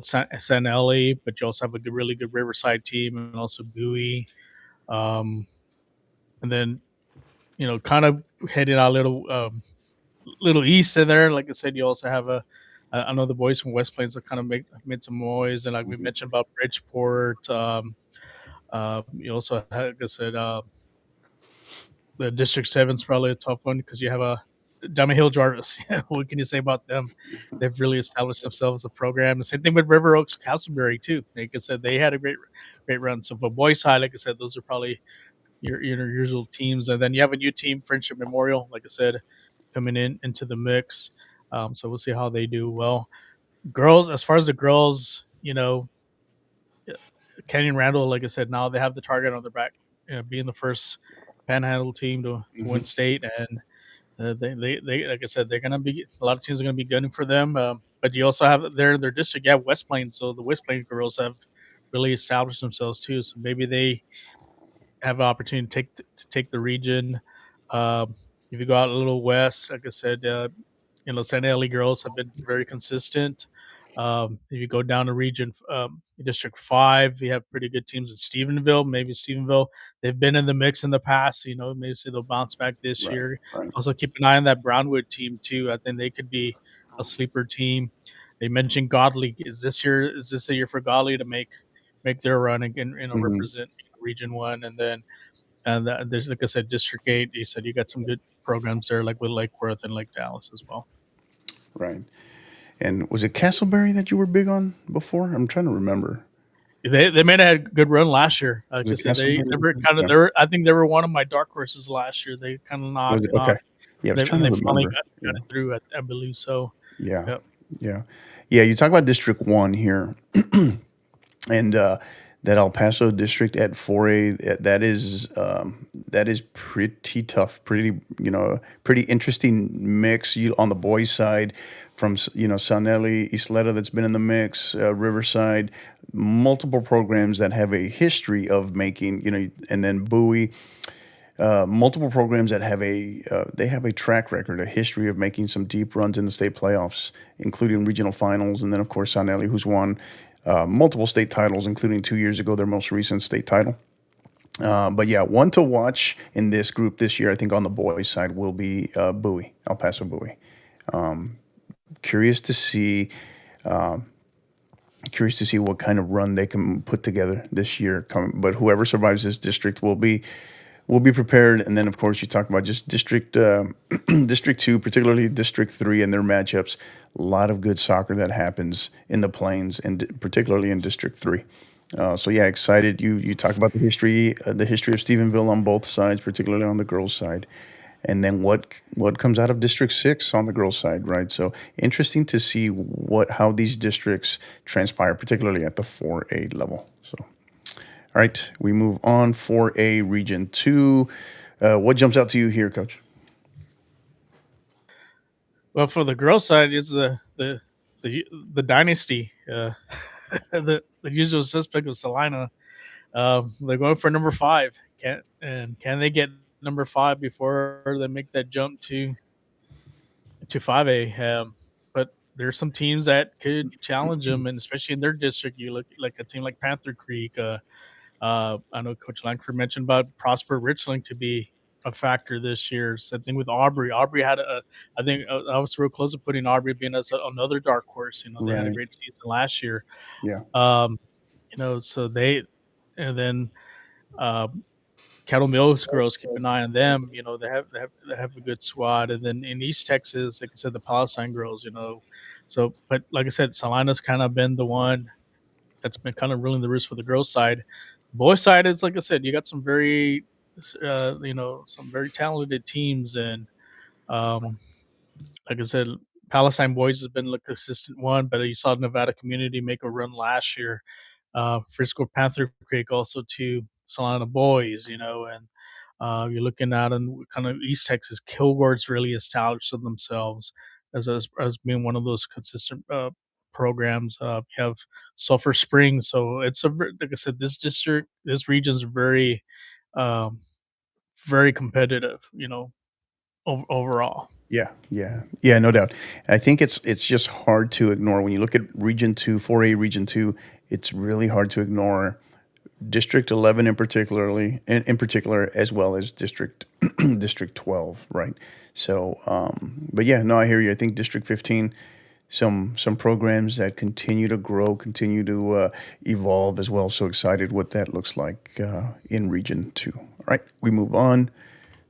San Eli, but you also have a really good Riverside team, and also Bowie, and then kind of heading out a little east in there. Like I said, you also have I know the boys from West Plains have kind of made some noise, and like we mentioned about Bridgeport. You also have, like I said, the District 7 is probably a tough one, because you have Diamond Hill Jarvis. What can you say about them? They've really established themselves as a program. The same thing with River Oaks Castleberry too. Like I said, they had a great run. So for boys' side, like I said, those are probably your usual teams. And then you have a new team, Friendship Memorial, like I said, coming into the mix. So we'll see how they do. Well, girls, as far as the girls, Canyon Randall, like I said, now they have the target on their back, being the first Panhandle team to win state, and they like I said, they're gonna be, a lot of teams are gonna be gunning for them. But you also have their district, you have West Plains, so the West Plains girls have really established themselves too. So maybe they have an opportunity to take the region. If you go out a little west, like I said, San Eli girls have been very consistent. If you go down to region District 5, you have pretty good teams in Stephenville. Maybe Stephenville, they've been in the mix in the past. Maybe say they'll bounce back this year. Right. Also keep an eye on that Brownwood team too. I think they could be a sleeper team. They mentioned Godley. Is this a year for Godley to make their run and represent Region 1? And then there's, like I said, District 8. You said you got some good programs there, like with Lake Worth and Lake Dallas as well. Right. And was it Castleberry that you were big on before? I'm trying to remember. They may have had a good run last year. I think they were one of my dark horses last year. They kind of knocked. Okay. Yeah, I was trying to remember. Finally got it through. I believe so. Yeah. Yeah. Yeah. You talk about District 1 here, and that El Paso district at 4A, that is pretty tough, pretty, pretty interesting mix on the boys' side from, Sanelli, Isleta that's been in the mix, Riverside, multiple programs that have a history of making, and then Bowie, multiple programs that have they have a track record, a history of making some deep runs in the state playoffs, including regional finals, and then of course Sanelli, who's won multiple state titles, including 2 years ago their most recent state title. But yeah, one to watch in this group this year, I think on the boys' side will be Bowie, El Paso Bowie. Curious to see. Curious to see what kind of run they can put together this year. But whoever survives this district will be prepared. And then, of course, you talk about just District 2, particularly District 3 and their matchups. A lot of good soccer that happens in the Plains, and particularly in District 3. So yeah, excited. You talk about the history of Stephenville on both sides, particularly on the girls' side, and then what comes out of District 6 on the girls' side, right? So interesting to see how these districts transpire, particularly at the 4A level. So. All right, we move on. 4A Region 2. What jumps out to you here, Coach? Well, for the girls' side, it's the dynasty. The usual suspect of Salina. They're going for number 5. Can they get number 5 before they make that jump to 5A? But there's some teams that could challenge them, and especially in their district, you look like a team like Panther Creek. I know Coach Langford mentioned about Prosper Richland to be a factor this year. Same thing with Aubrey. Aubrey had I think I was real close to putting Aubrey being as another dark horse. They had a great season last year. Yeah. So and then Cattle Mills girls, keep an eye on them. They have a good squad. And then in East Texas, like I said, the Palestine girls. So but like I said, Salina's kind of been the one that's been kind of ruling the roost for the girls' side. Boys' side is, like I said, you got some very, some very talented teams, and like I said, Palestine boys has been the consistent one, but you saw Nevada Community make a run last year. Frisco Panther Creek also to Salina boys, and you're looking at in kind of East Texas, Kilgore's really established themselves as being one of those consistent programs. You have Sulphur Springs, so it's like I said, this region is very, very competitive. Overall. Yeah, no doubt. I think it's just hard to ignore when you look at Region 2, 4A Region 2. It's really hard to ignore District 11 in particular, as well as District 12, right? So, but yeah, no, I hear you. I think District 15, some programs that continue to grow, continue to evolve as well. So excited what that looks like in Region 2. All right, we move on.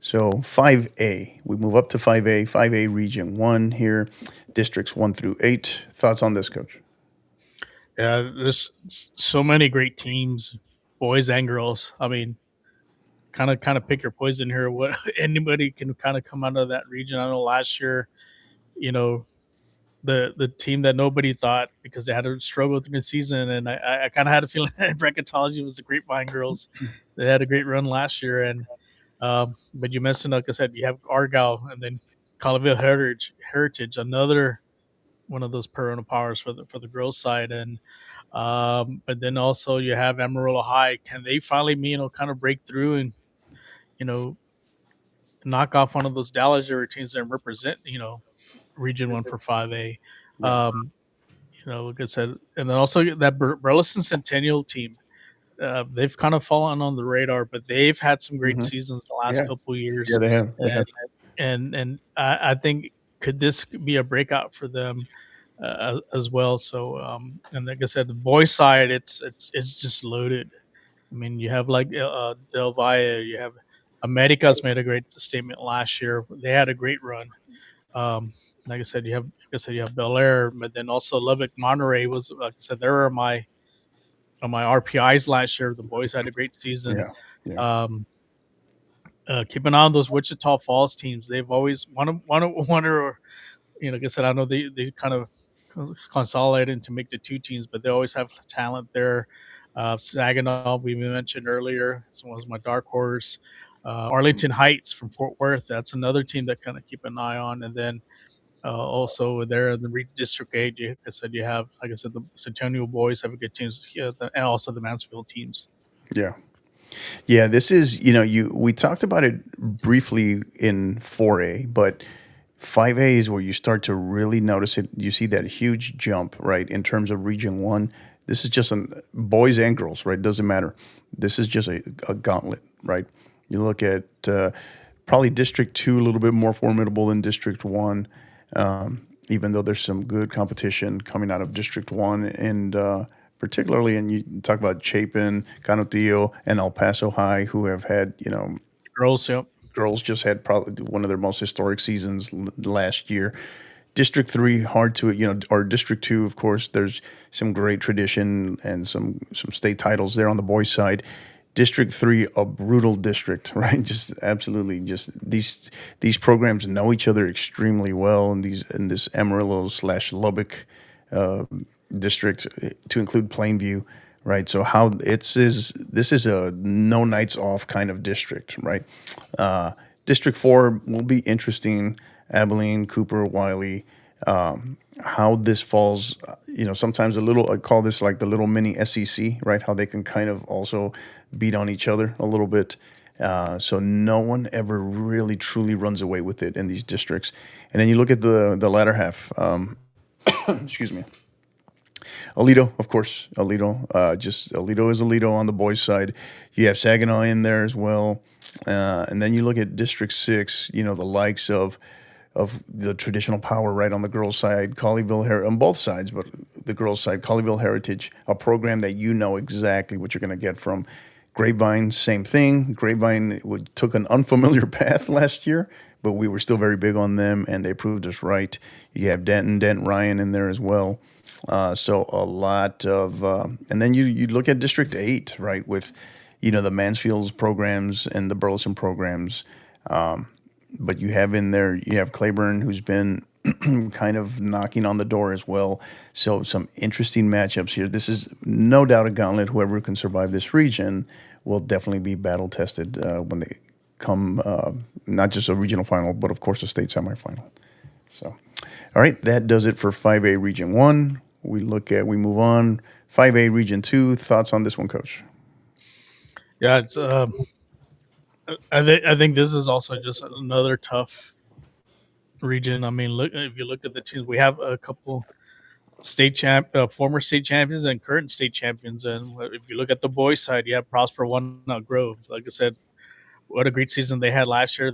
So 5A, we move up to 5A, 5A Region 1 here, Districts 1 through 8. Thoughts on this, Coach? Yeah, there's so many great teams, boys and girls. I mean, kind of pick your poison here. What anybody can kind of come out of that region. I know last year, the team that nobody thought, because they had to struggle through the season, and I kind of had a feeling that bracketology was the Grapevine girls. They had a great run last year, and but you mentioned, like I said, you have Argyle and then Colville Heritage, another one of those perennial powers for the girls' side, and but then also you have Amarillo High. Can they finally, kind of break through and knock off one of those Dallas area teams that represent, Region 1 for 5A? Like I said, and then also that Burleson Centennial team. They've kind of fallen on the radar, but they've had some great seasons the last couple of years. Yeah, they have. And I think, could this be a breakout for them as well? So, and like I said, the boys' side, it's just loaded. I mean, you have like Del Valle, you have America's made a great statement last year. They had a great run. Like I said, you have Bel Air, but then also Lubbock Monterey was, like I said, there are my RPIs last year. The boys had a great season. Yeah. Keep an eye on those Wichita Falls teams. They've always like I said, I know they kind of consolidating to make the 2 teams, but they always have talent there. Saginaw, we mentioned earlier, this was my dark horse. Arlington Heights from Fort Worth, that's another team that kind of keep an eye on. And then also there in the District 8, like I said, the Centennial boys have a good teams, and also the Mansfield teams. Yeah. Yeah, this is, we talked about it briefly in 4A, but 5A is where you start to really notice it. You see that huge jump, right, in terms of Region 1. This is just boys and girls, right? Doesn't matter. This is just a gauntlet, right? You look at probably District 2 a little bit more formidable than District 1, even though there's some good competition coming out of District 1. And particularly, and you talk about Chapin, Canutillo, and El Paso High, who have had, girls, yep. Girls just had probably one of their most historic seasons last year. District 3, hard to, or District 2, of course, there's some great tradition and some state titles there on the boys' side. District 3, a brutal district, right? Just absolutely, just these programs know each other extremely well in this Amarillo/Lubbock district, to include Plainview, right? So this is a no nights off kind of district, right? District 4 will be interesting. Abilene, Cooper, Wiley, how this falls, sometimes I call this like the little mini SEC, right? How they can kind of also beat on each other a little bit. So no one ever really truly runs away with it in these districts. And then you look at the latter half, excuse me. Aledo, of course, Aledo is Aledo on the boys' side. You have Saginaw in there as well. And then you look at District 6, the likes of the traditional power, right, on the girls' side, Colleyville, on both sides, but the girls' side, Colleyville Heritage, a program that you know exactly what you're going to get from. Grapevine, same thing. Grapevine took an unfamiliar path last year, but we were still very big on them, and they proved us right. You have Denton Ryan in there as well. So a lot of, and then you look at District 8, right, with, the Mansfield's programs and the Burleson programs. But you have in there, you have Claiborne, who's been kind of knocking on the door as well. So some interesting matchups here. This is no doubt a gauntlet. Whoever can survive this region will definitely be battle tested when they come, not just a regional final, but of course a state semifinal. So, all right, that does it for 5A Region 1. We move on. 5A Region 2, thoughts on this one, Coach? Yeah, it's I think this is also just another tough region. I mean, if you look at the teams, we have a couple former state champions and current state champions. And if you look at the boys' side, you have Prosper Walnut Grove. Like I said, what a great season they had last year.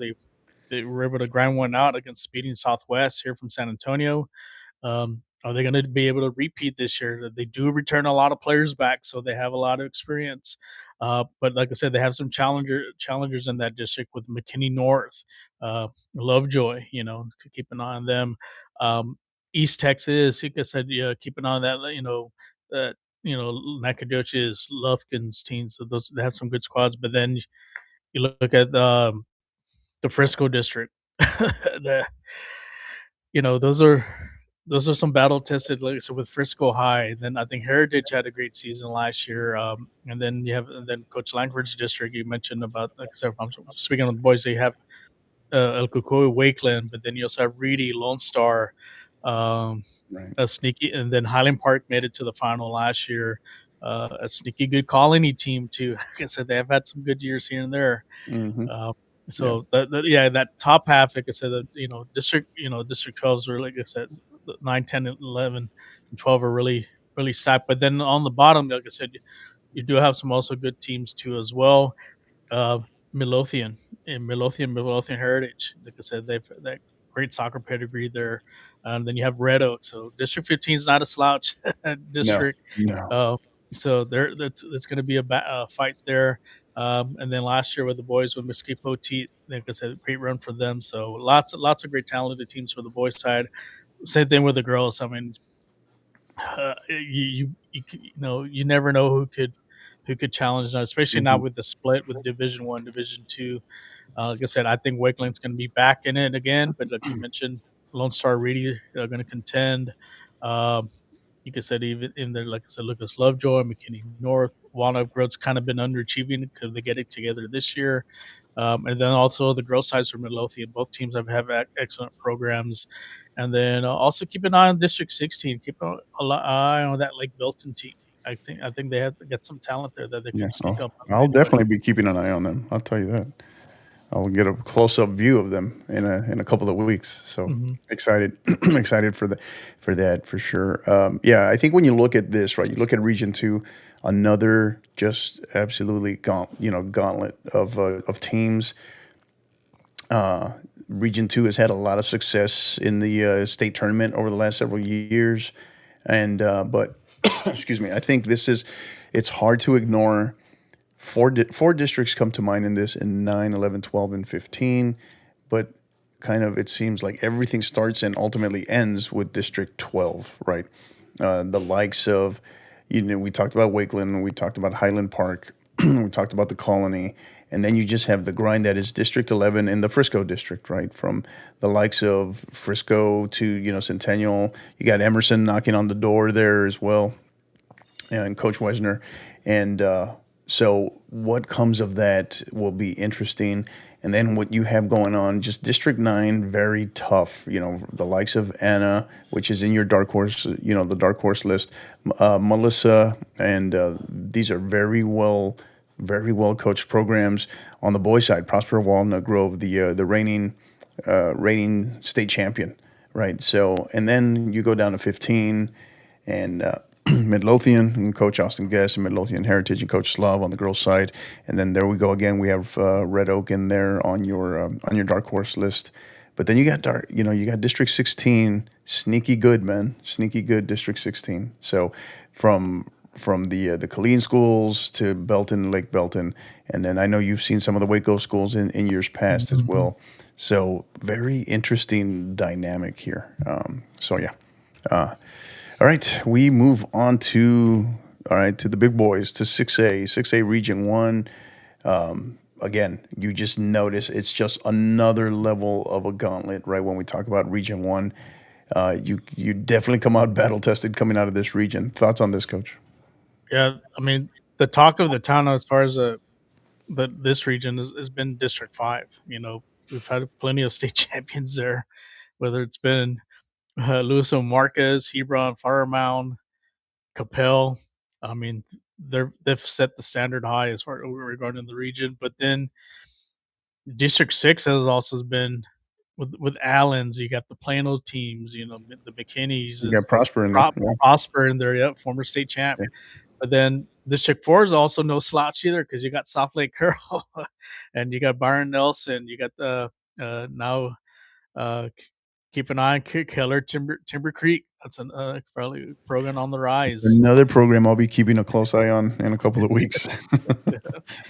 They were able to grind one out against Speeding Southwest here from San Antonio. Are they going to be able to repeat this year? They do return a lot of players back, so they have a lot of experience. But like I said, they have some challengers in that district with McKinney North, Lovejoy. Keep an eye on them. East Texas, like I said, keep an eye on that. Nacogdoches, Lufkin's teams. So they have some good squads. But then you look at the Frisco district. Those are some battle tested, like so with Frisco High. Then I think Heritage had a great season last year. And then Coach Langford's district you mentioned about, like I said, I'm speaking of the boys, you have El Cucuy, Wakeland, but then you also have Reedy, Lone Star, Right. a sneaky, and then Highland Park made it to the final last year. A sneaky good Colony team too. Like I said, they have had some good years here and there. Mm-hmm. So that top half, like I said, District 12s were, like I said, 9, 10, 11, and 12 are really, really stacked. But then on the bottom, like I said, you do have some also good teams too as well. Midlothian Heritage, like I said, they've that great soccer pedigree there. Then you have Red Oak. So District 15 is not a slouch district. No. So that's going to be a fight there. And then last year with the boys with Mesquite Poteet, like I said, great run for them. So lots of great talented teams for the boys side. Same thing with the girls. I mean, you never know who could challenge now, especially now with the split with Division 1, Division 2. Like I said, I think Wakeland's going to be back in it again. But like you mentioned, Lone Star Reedy are going to contend. You could say even in there, like I said, Lucas Lovejoy, McKinney North, Walnut Grove's kind of been underachieving because they get it together this year. And then also the girls' sides for Midlothian. Both teams have excellent programs. And then also keep an eye on District 16. Keep an eye on that Lake Belton team. I think they have to get some talent there that they can sneak up. I'll definitely be keeping an eye on them. I'll tell you that. I'll get a close-up view of them in a couple of weeks. So excited, excited for that for sure. I think when you look at this, right, you look at Region 2, another just absolutely gauntlet of teams. Region 2 has had a lot of success in the state tournament over the last several years, and but excuse me, I think it's hard to ignore. Four districts come to mind in this, in 9, 11, 12, and 15, but kind of it seems like everything starts and ultimately ends with District 12, right? The likes of, we talked about Wakeland, we talked about Highland Park, we talked about the Colony, and then you just have the grind that is District 11 in the Frisco district, right? From the likes of Frisco to, Centennial. You got Emerson knocking on the door there as well, and Coach Wesner. And so what comes of that will be interesting. And then what you have going on, just District 9, very tough. The likes of Anna, which is in your dark horse, the dark horse list, Melissa, and these are very well coached programs. On the boys' side, Prosper Walnut Grove, the reigning state champion, right? So, and then you go down to 15, and Midlothian and Coach Austin Guest, and Midlothian Heritage and Coach Slav on the girls' side, and then there we go again. We have Red Oak in there on your dark horse list, but then you got District 16, sneaky good, man, sneaky good District 16. So from the Colleen schools to Belton, Lake Belton, and then I know you've seen some of the Waco schools in years past as well. So very interesting dynamic here. All right, we move on to the big boys, to 6A Region 1. Again, you just notice it's just another level of a gauntlet, right? When we talk about Region 1, you definitely come out battle tested coming out of this region. Thoughts on this, Coach? Yeah, I mean, the talk of the town as far as this region has been District 5. We've had plenty of state champions there, whether it's been Luis Marquez, Hebron, Firemound, Capel. I mean, they've set the standard high as far regarding the region. But then District 6 has also been with Allen's. You got the Plano teams, the McKinneys. You got Prosper in there. Prosper in there, yeah, former state champ. Yeah. But then District 4 is also no slouch either, because you got South Lake Curl and you got Byron Nelson. You got the now keep an eye on Keller Timber Creek. That's probably a program on the rise. Another program I'll be keeping a close eye on in a couple of weeks.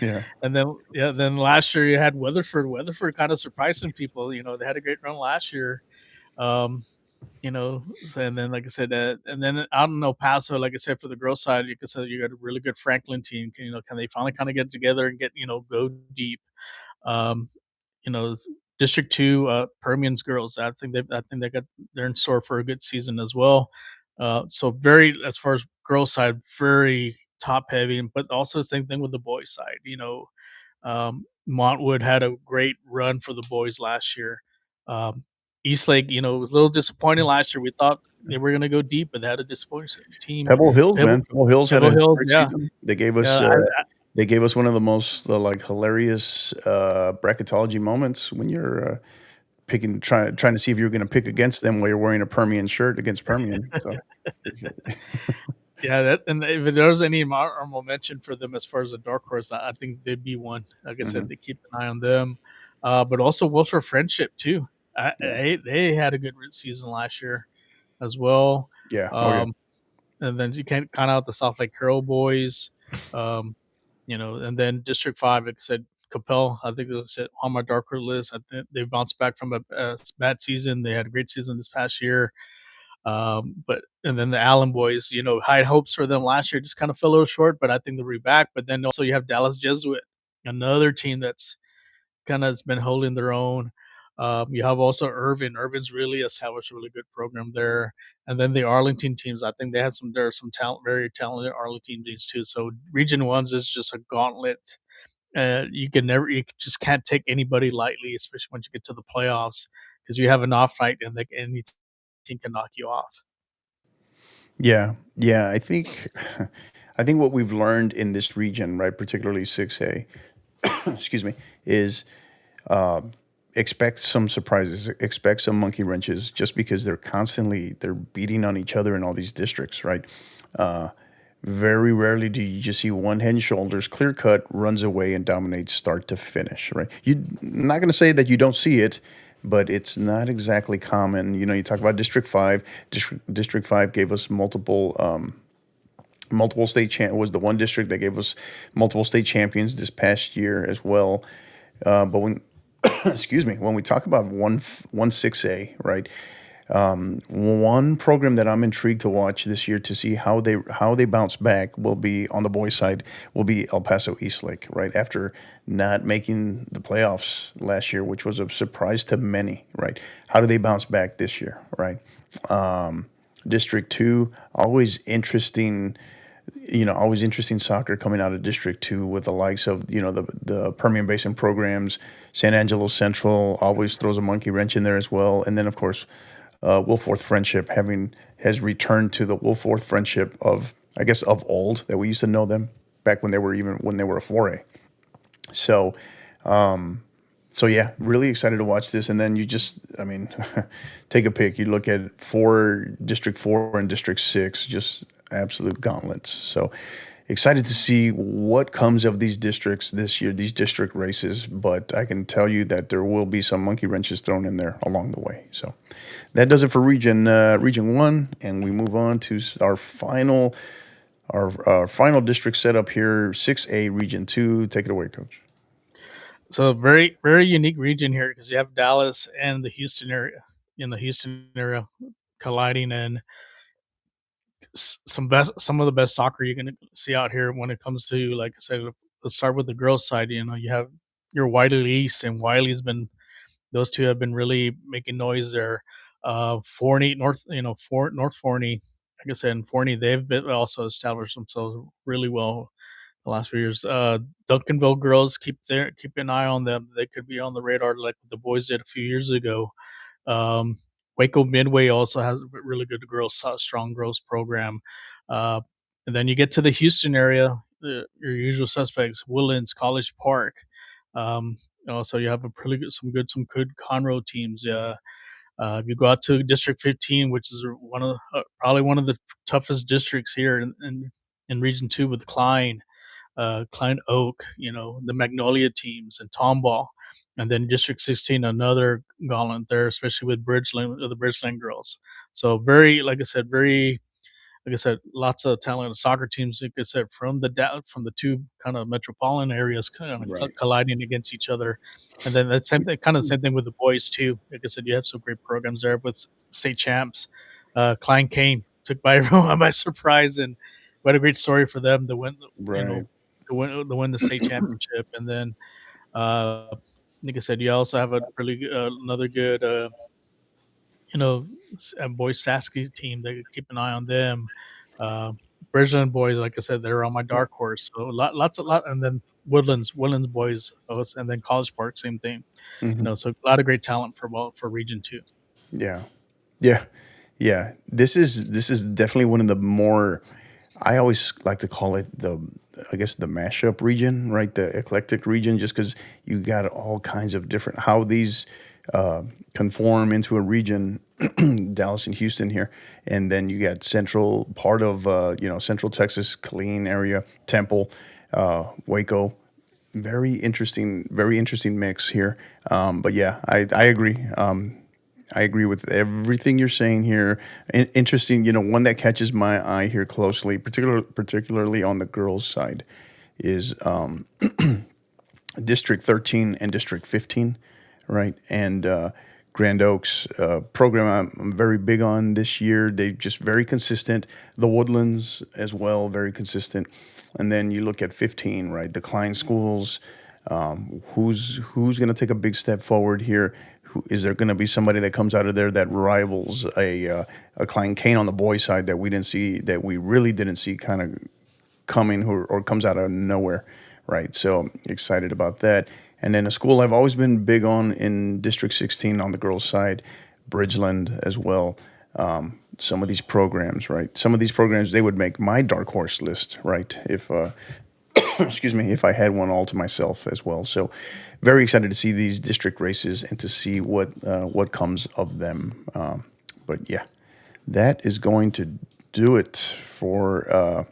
Yeah. And then last year you had Weatherford. Weatherford kind of surprising people. They had a great run last year. And then like I said, and then out in El Paso, like I said, for the girls' side, you could say you got a really good Franklin team. Can they finally kind of get together and get go deep? District 2, Permian's girls. I think they're in store for a good season as well. So very, as far as girls' side, very top heavy, but also the same thing with the boys' side. Montwood had a great run for the boys last year. Eastlake, it was a little disappointing last year. We thought they were going to go deep, but they had a disappointing team. Pebble Hills, man. Pebble Hills had a great yeah. season. They gave us they gave us one of the most hilarious bracketology moments when you're trying to see if you're going to pick against them while you're wearing a Permian shirt against Permian. So. Yeah, and if there was any honorable mention for them as far as a dark horse, I think they'd be one. Like I said, they keep an eye on them, but also Wolves for Friendship too. They had a good season last year as well. Yeah. And then you can't count out the South Lake Curl boys. And then District 5, like I said, Capel, I think it was on my darker list. I think they bounced back from a bad season. They had a great season this past year. And then the Allen boys, high hopes for them last year, just kind of fell a little short, but I think they'll be back. But then also you have Dallas Jesuit, another team that's kind of been holding their own. You have also Irvin. Irvin's really established a really good program there, and then the Arlington teams. I think they had some. There are some very talented Arlington teams too. So Region Ones is just a gauntlet. You just can't take anybody lightly, especially once you get to the playoffs, because you have an off night and any team can knock you off. Yeah, yeah. I think what we've learned in this region, right, particularly 6A, excuse me, is expect some surprises, expect some monkey wrenches, just because they're beating on each other in all these districts, right? Uh, Very rarely do you just see one head and shoulders clear cut runs away and dominates start to finish, right? You're not going to say that you don't see it, but it's not exactly common. You know, you talk about District 5. District 5 gave us multiple was the one district that gave us multiple state champions this past year as well. But when excuse me, when we talk about 6A, right? One program that I'm intrigued to watch this year to see how they bounce back will be on the boys' side will be El Paso Eastlake, right? After not making the playoffs last year, which was a surprise to many, right? How do they bounce back this year, right? District 2, always interesting, always interesting soccer coming out of District 2 with the likes of, the Permian Basin programs. San Angelo Central always throws a monkey wrench in there as well. And then, of course, Wolfforth Friendship has returned to the Wolfforth Friendship of, I guess, of old, that we used to know them back when they were a 4A. So, so yeah, really excited to watch this. And then take a pick. You look at District 4 and District 6, just absolute gauntlets. So excited to see what comes of these districts this year, these district races. But I can tell you that there will be some monkey wrenches thrown in there along the way. So that does it for Region 1, and we move on to our final district setup here, 6A Region 2. Take it away, Coach. So very, very unique region here because you have Dallas and the Houston area colliding, and some of the best soccer you're going to see out here when it comes to, like I said, let's start with the girls' side. You have your Wiley East, and those two have been really making noise there. Forney North, North Forney, like I said, and Forney, they've been also established themselves really well the last few years. Duncanville girls, keep an eye on them. They could be on the radar like the boys did a few years ago. Waco Midway also has a really good strong girls program. And then you get to the Houston area, your usual suspects, Woodlands, College Park. Also, you have some good Conroe teams. You go out to District 15, which is probably one of the toughest districts here in Region 2 with Klein Oak, the Magnolia teams and Tomball. And then District 16, another gauntlet there, especially with the Bridgeland girls. So like I said, lots of talented soccer teams, like I said, from the two kind of metropolitan areas kind of colliding against each other. And then that same thing with the boys too. Like I said, you have some great programs there with state champs. Klein Kane took by everyone by surprise, and what a great story for them to win, to win the state championship. And then, like I said, you also have a really another good, boys Sasky team. They keep an eye on them. Bridgeland boys, like I said, they're on my dark horse. So and then Woodlands boys, and then College Park, same thing. Mm-hmm. So a lot of great talent for Region 2. Yeah. This is definitely one of the more, I always like to call it the mashup region, right? The eclectic region, just because you got all kinds of different, how these conform into a region, Dallas and Houston here. And then you got central part of, Central Texas, Killeen area, Temple, Waco. Very interesting mix here. But yeah, I agree. I agree with everything you're saying here. Interesting, one that catches my eye here closely, particularly on the girls' side, is District 13 and District 15, right? And Grand Oaks program I'm very big on this year. They're just very consistent. The Woodlands as well, very consistent. And then you look at 15, right? The Klein schools. Who's going to take a big step forward here? is there going to be somebody that comes out of there that rivals a Klein Kane on the boys' side that we really didn't see kind of coming, or comes out of nowhere, right? So excited about that. And then a school I've always been big on in District 16 on the girls' side, Bridgeland as well. Some of these programs, right? Some of these programs, they would make my dark horse list, right? If excuse me, if I had one all to myself as well. So very excited to see these district races and to see what comes of them. But yeah, that is going to do it for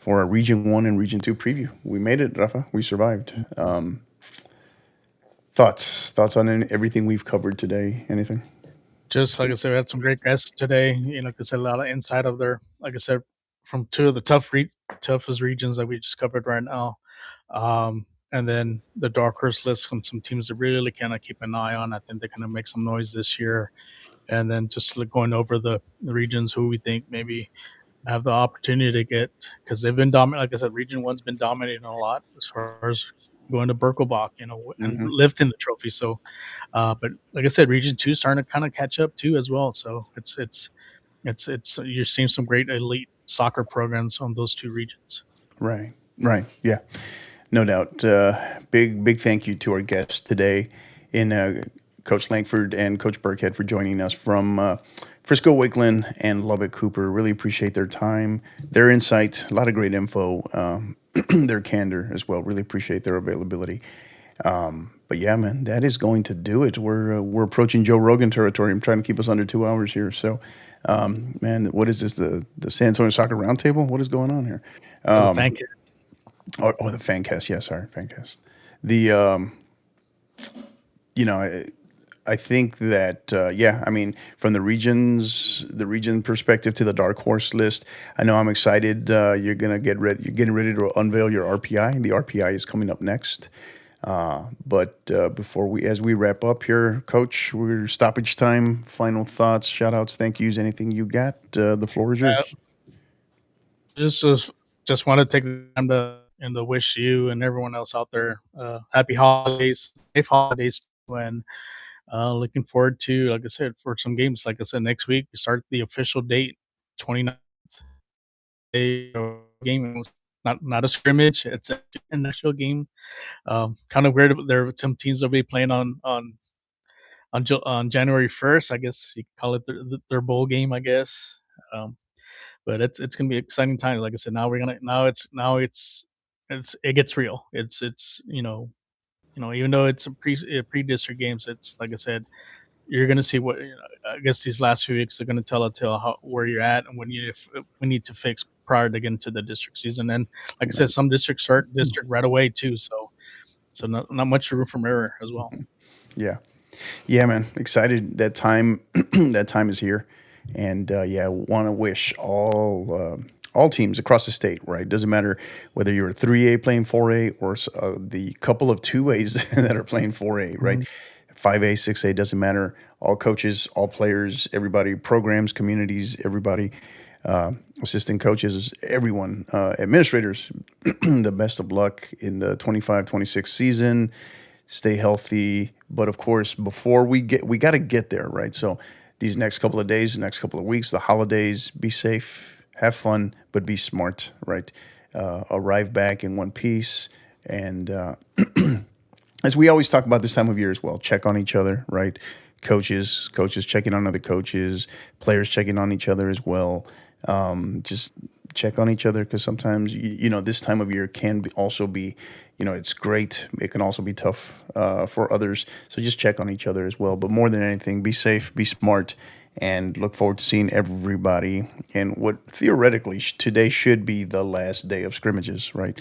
our Region 1 and Region 2 preview. We made it, Rafa. We survived. Thoughts on everything we've covered today? Anything? Just like I said, we had some great guests today. Because a lot of insight of their, like I said, from two of the toughest regions that we just covered right now. And then the dark horse list from some teams that really kind of keep an eye on. I think they're going to make some noise this year. And then just going over the regions who we think maybe have the opportunity to get, because they've been dominant. Like I said, Region 1's been dominating a lot as far as going to Birkelbach, and lifting the trophy. So, but like I said, Region 2 is starting to kind of catch up too as well. So it's you're seeing some great elite soccer programs on those two regions. Right. Yeah, no doubt. Big thank you to our guests today, in Coach Langford and Coach Burkhead, for joining us from Frisco Wakeland and Lubbock Cooper. Really appreciate their time, their insight, a lot of great info, their candor as well. Really appreciate their availability. But yeah, man, that is going to do it. We're approaching Joe Rogan territory. I'm trying to keep us under 2 hours here. So, man, what is this? The San Antonio Soccer Roundtable? What is going on here? The Fancast. The Fancast. Yeah, sorry, Fancast. The I think that I mean, from the region perspective to the dark horse list, I know I'm excited. You're getting ready to unveil your RPI. The RPI is coming up next. But as we wrap up here, Coach, we're stoppage time. Final thoughts, shout outs, thank yous, anything you got? The floor is yours. Just want to take the time to wish you and everyone else out there happy holidays, safe holidays, and looking forward to, like I said, for some games. Like I said, next week we start the official date, 29th day game. Not a scrimmage; it's an actual game. Kind of weird. There are some teams will be playing on January 1st. I guess you could call it their bowl game, I guess. But it's gonna be exciting times. Like I said, it gets real. It's even though it's a pre-district games, it's like I said, you're gonna see what I guess these last few weeks are gonna tell where you're at and when we need to fix prior to getting to the district season. And like I said, some districts start district right away too, so not much room for error as well. Yeah, man, excited. That time is here, and want to wish all teams across the state, right? Doesn't matter whether you're a 3A playing 4A or the couple of 2As that are playing 4A, right? 5A, 6A, doesn't matter. All coaches, all players, everybody, programs, communities, everybody, assistant coaches, everyone, administrators, the best of luck in the 25-26 season. Stay healthy. But of course, before we got to get there, right? So these next couple of days, next couple of weeks, the holidays, be safe, have fun, but be smart, right? Arrive back in one piece. And as we always talk about this time of year as well, check on each other, right? Coaches checking on other coaches, players checking on each other as well. Just check on each other, because sometimes, this time of year can also be, it's great. It can also be tough for others. So just check on each other as well. But more than anything, be safe, be smart, and look forward to seeing everybody in what theoretically today should be the last day of scrimmages, right?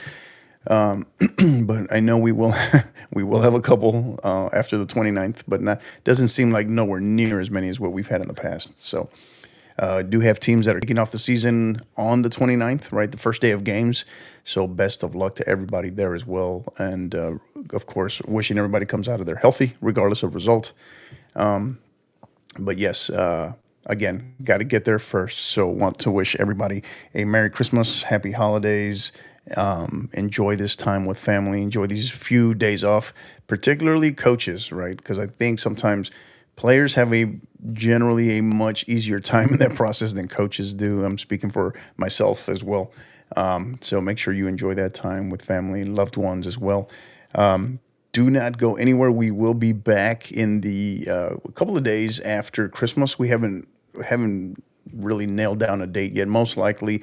But I know we will have a couple after the 29th, but doesn't seem like nowhere near as many as what we've had in the past. So do have teams that are kicking off the season on the 29th, right? The first day of games. So best of luck to everybody there as well. And of course, wishing everybody comes out of there healthy, regardless of result. But yes, again, got to get there first. So want to wish everybody a Merry Christmas, Happy Holidays, Enjoy this time with family. Enjoy these few days off, particularly coaches, right? Because I think sometimes players have generally a much easier time in that process than coaches do. I'm speaking for myself as well. So make sure you enjoy that time with family and loved ones as well. Do not go anywhere. We will be back in the a couple of days after Christmas. We haven't really nailed down a date yet. Most likely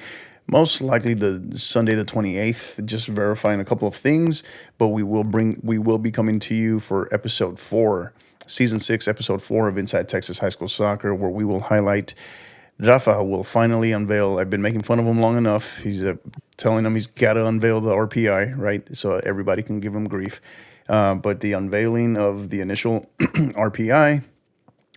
the Sunday the 28th. Just verifying a couple of things, but we will be coming to you for episode 4, season 6, episode 4 of Inside Texas High School Soccer, where we will highlight. Rafa will finally unveil. I've been making fun of him long enough. He's telling him he's got to unveil the RPI, right? So everybody can give him grief. But the unveiling of the initial RPI,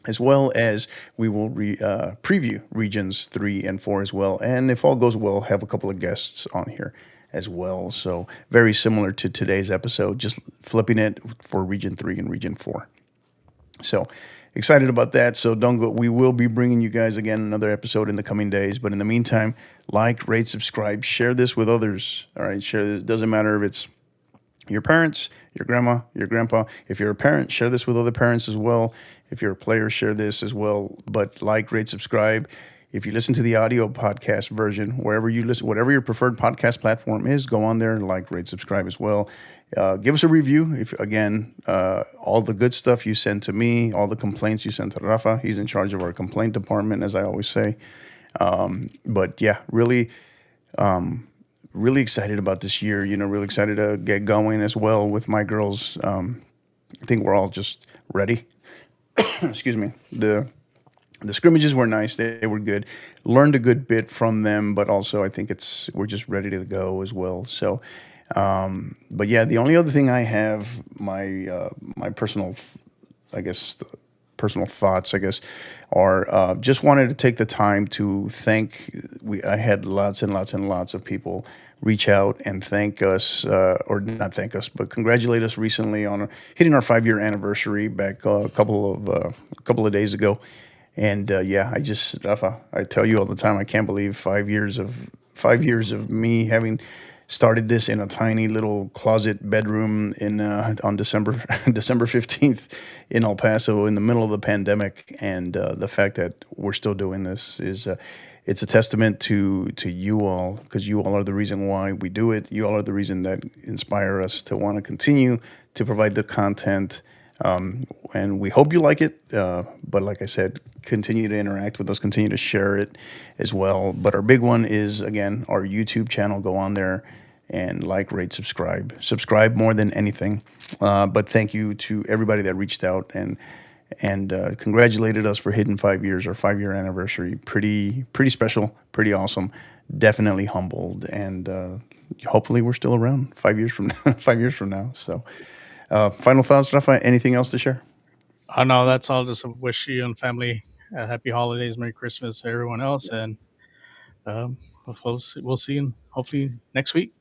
as well as we will preview Regions 3 and 4 as well. And if all goes well, have a couple of guests on here as well. So very similar to today's episode, just flipping it for Region 3 and Region 4. So excited about that. So don't go. We will be bringing you guys again another episode in the coming days. But in the meantime, like, rate, subscribe, share this with others. All right, share this. Doesn't matter if it's your parents, your grandma, your grandpa. If you're a parent, share this with other parents as well. If you're a player, share this as well. But like, rate, subscribe. If you listen to the audio podcast version, wherever you listen, whatever your preferred podcast platform is, go on there and like, rate, subscribe as well. Give us a review. If again, all the good stuff you send to me, all the complaints you send to Rafa, he's in charge of our complaint department, as I always say. But yeah, really excited about this year. Really excited to get going as well with my girls. I think we're all just ready. Excuse me. The scrimmages were nice. They were good. Learned a good bit from them, but also I think we're just ready to go as well. So, but yeah, the only other thing I have, my personal, personal thoughts, are just wanted to take the time to thank. I had lots and lots and lots of people reach out and thank us, or not thank us, but congratulate us recently on hitting our 5-year anniversary back a couple of days ago. And Rafa, I tell you all the time, I can't believe 5 years of me having started this in a tiny little closet bedroom on December 15th in El Paso in the middle of the pandemic, and the fact that we're still doing this is it's a testament to you all, because you all are the reason why we do it. You all are the reason that inspire us to want to continue to provide the content. And we hope you like it. But like I said, continue to interact with us, continue to share it as well. But our big one is, again, our YouTube channel. Go on there and like, rate, subscribe. Subscribe more than anything. But thank you to everybody that reached out and congratulated us for hitting 5 years, our 5-year anniversary. Pretty special, pretty awesome. Definitely humbled. And hopefully we're still around 5 years from now, 5 years from now. So final thoughts, Rafa? Anything else to share? Oh, no, that's all. Just wish you and family happy holidays, Merry Christmas to everyone else. And we'll see you hopefully next week.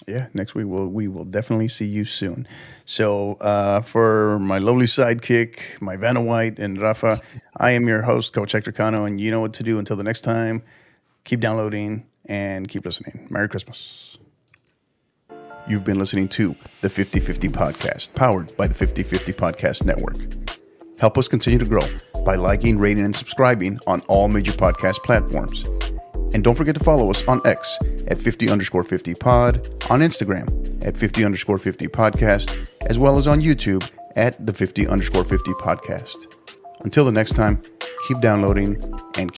Yeah, next week we will definitely see you soon. So for my lovely sidekick, my Vanna White and Rafa, I am your host, Coach Hector Cano, and you know what to do. Until the next time, keep downloading and keep listening. Merry Christmas. You've been listening to the 50/50 Podcast, powered by the 50/50 Podcast Network. Help us continue to grow by liking, rating, and subscribing on all major podcast platforms. And don't forget to follow us on X at 50_50pod, on Instagram at 50_50 podcast, as well as on YouTube at the 50_50 podcast. Until the next time, keep downloading and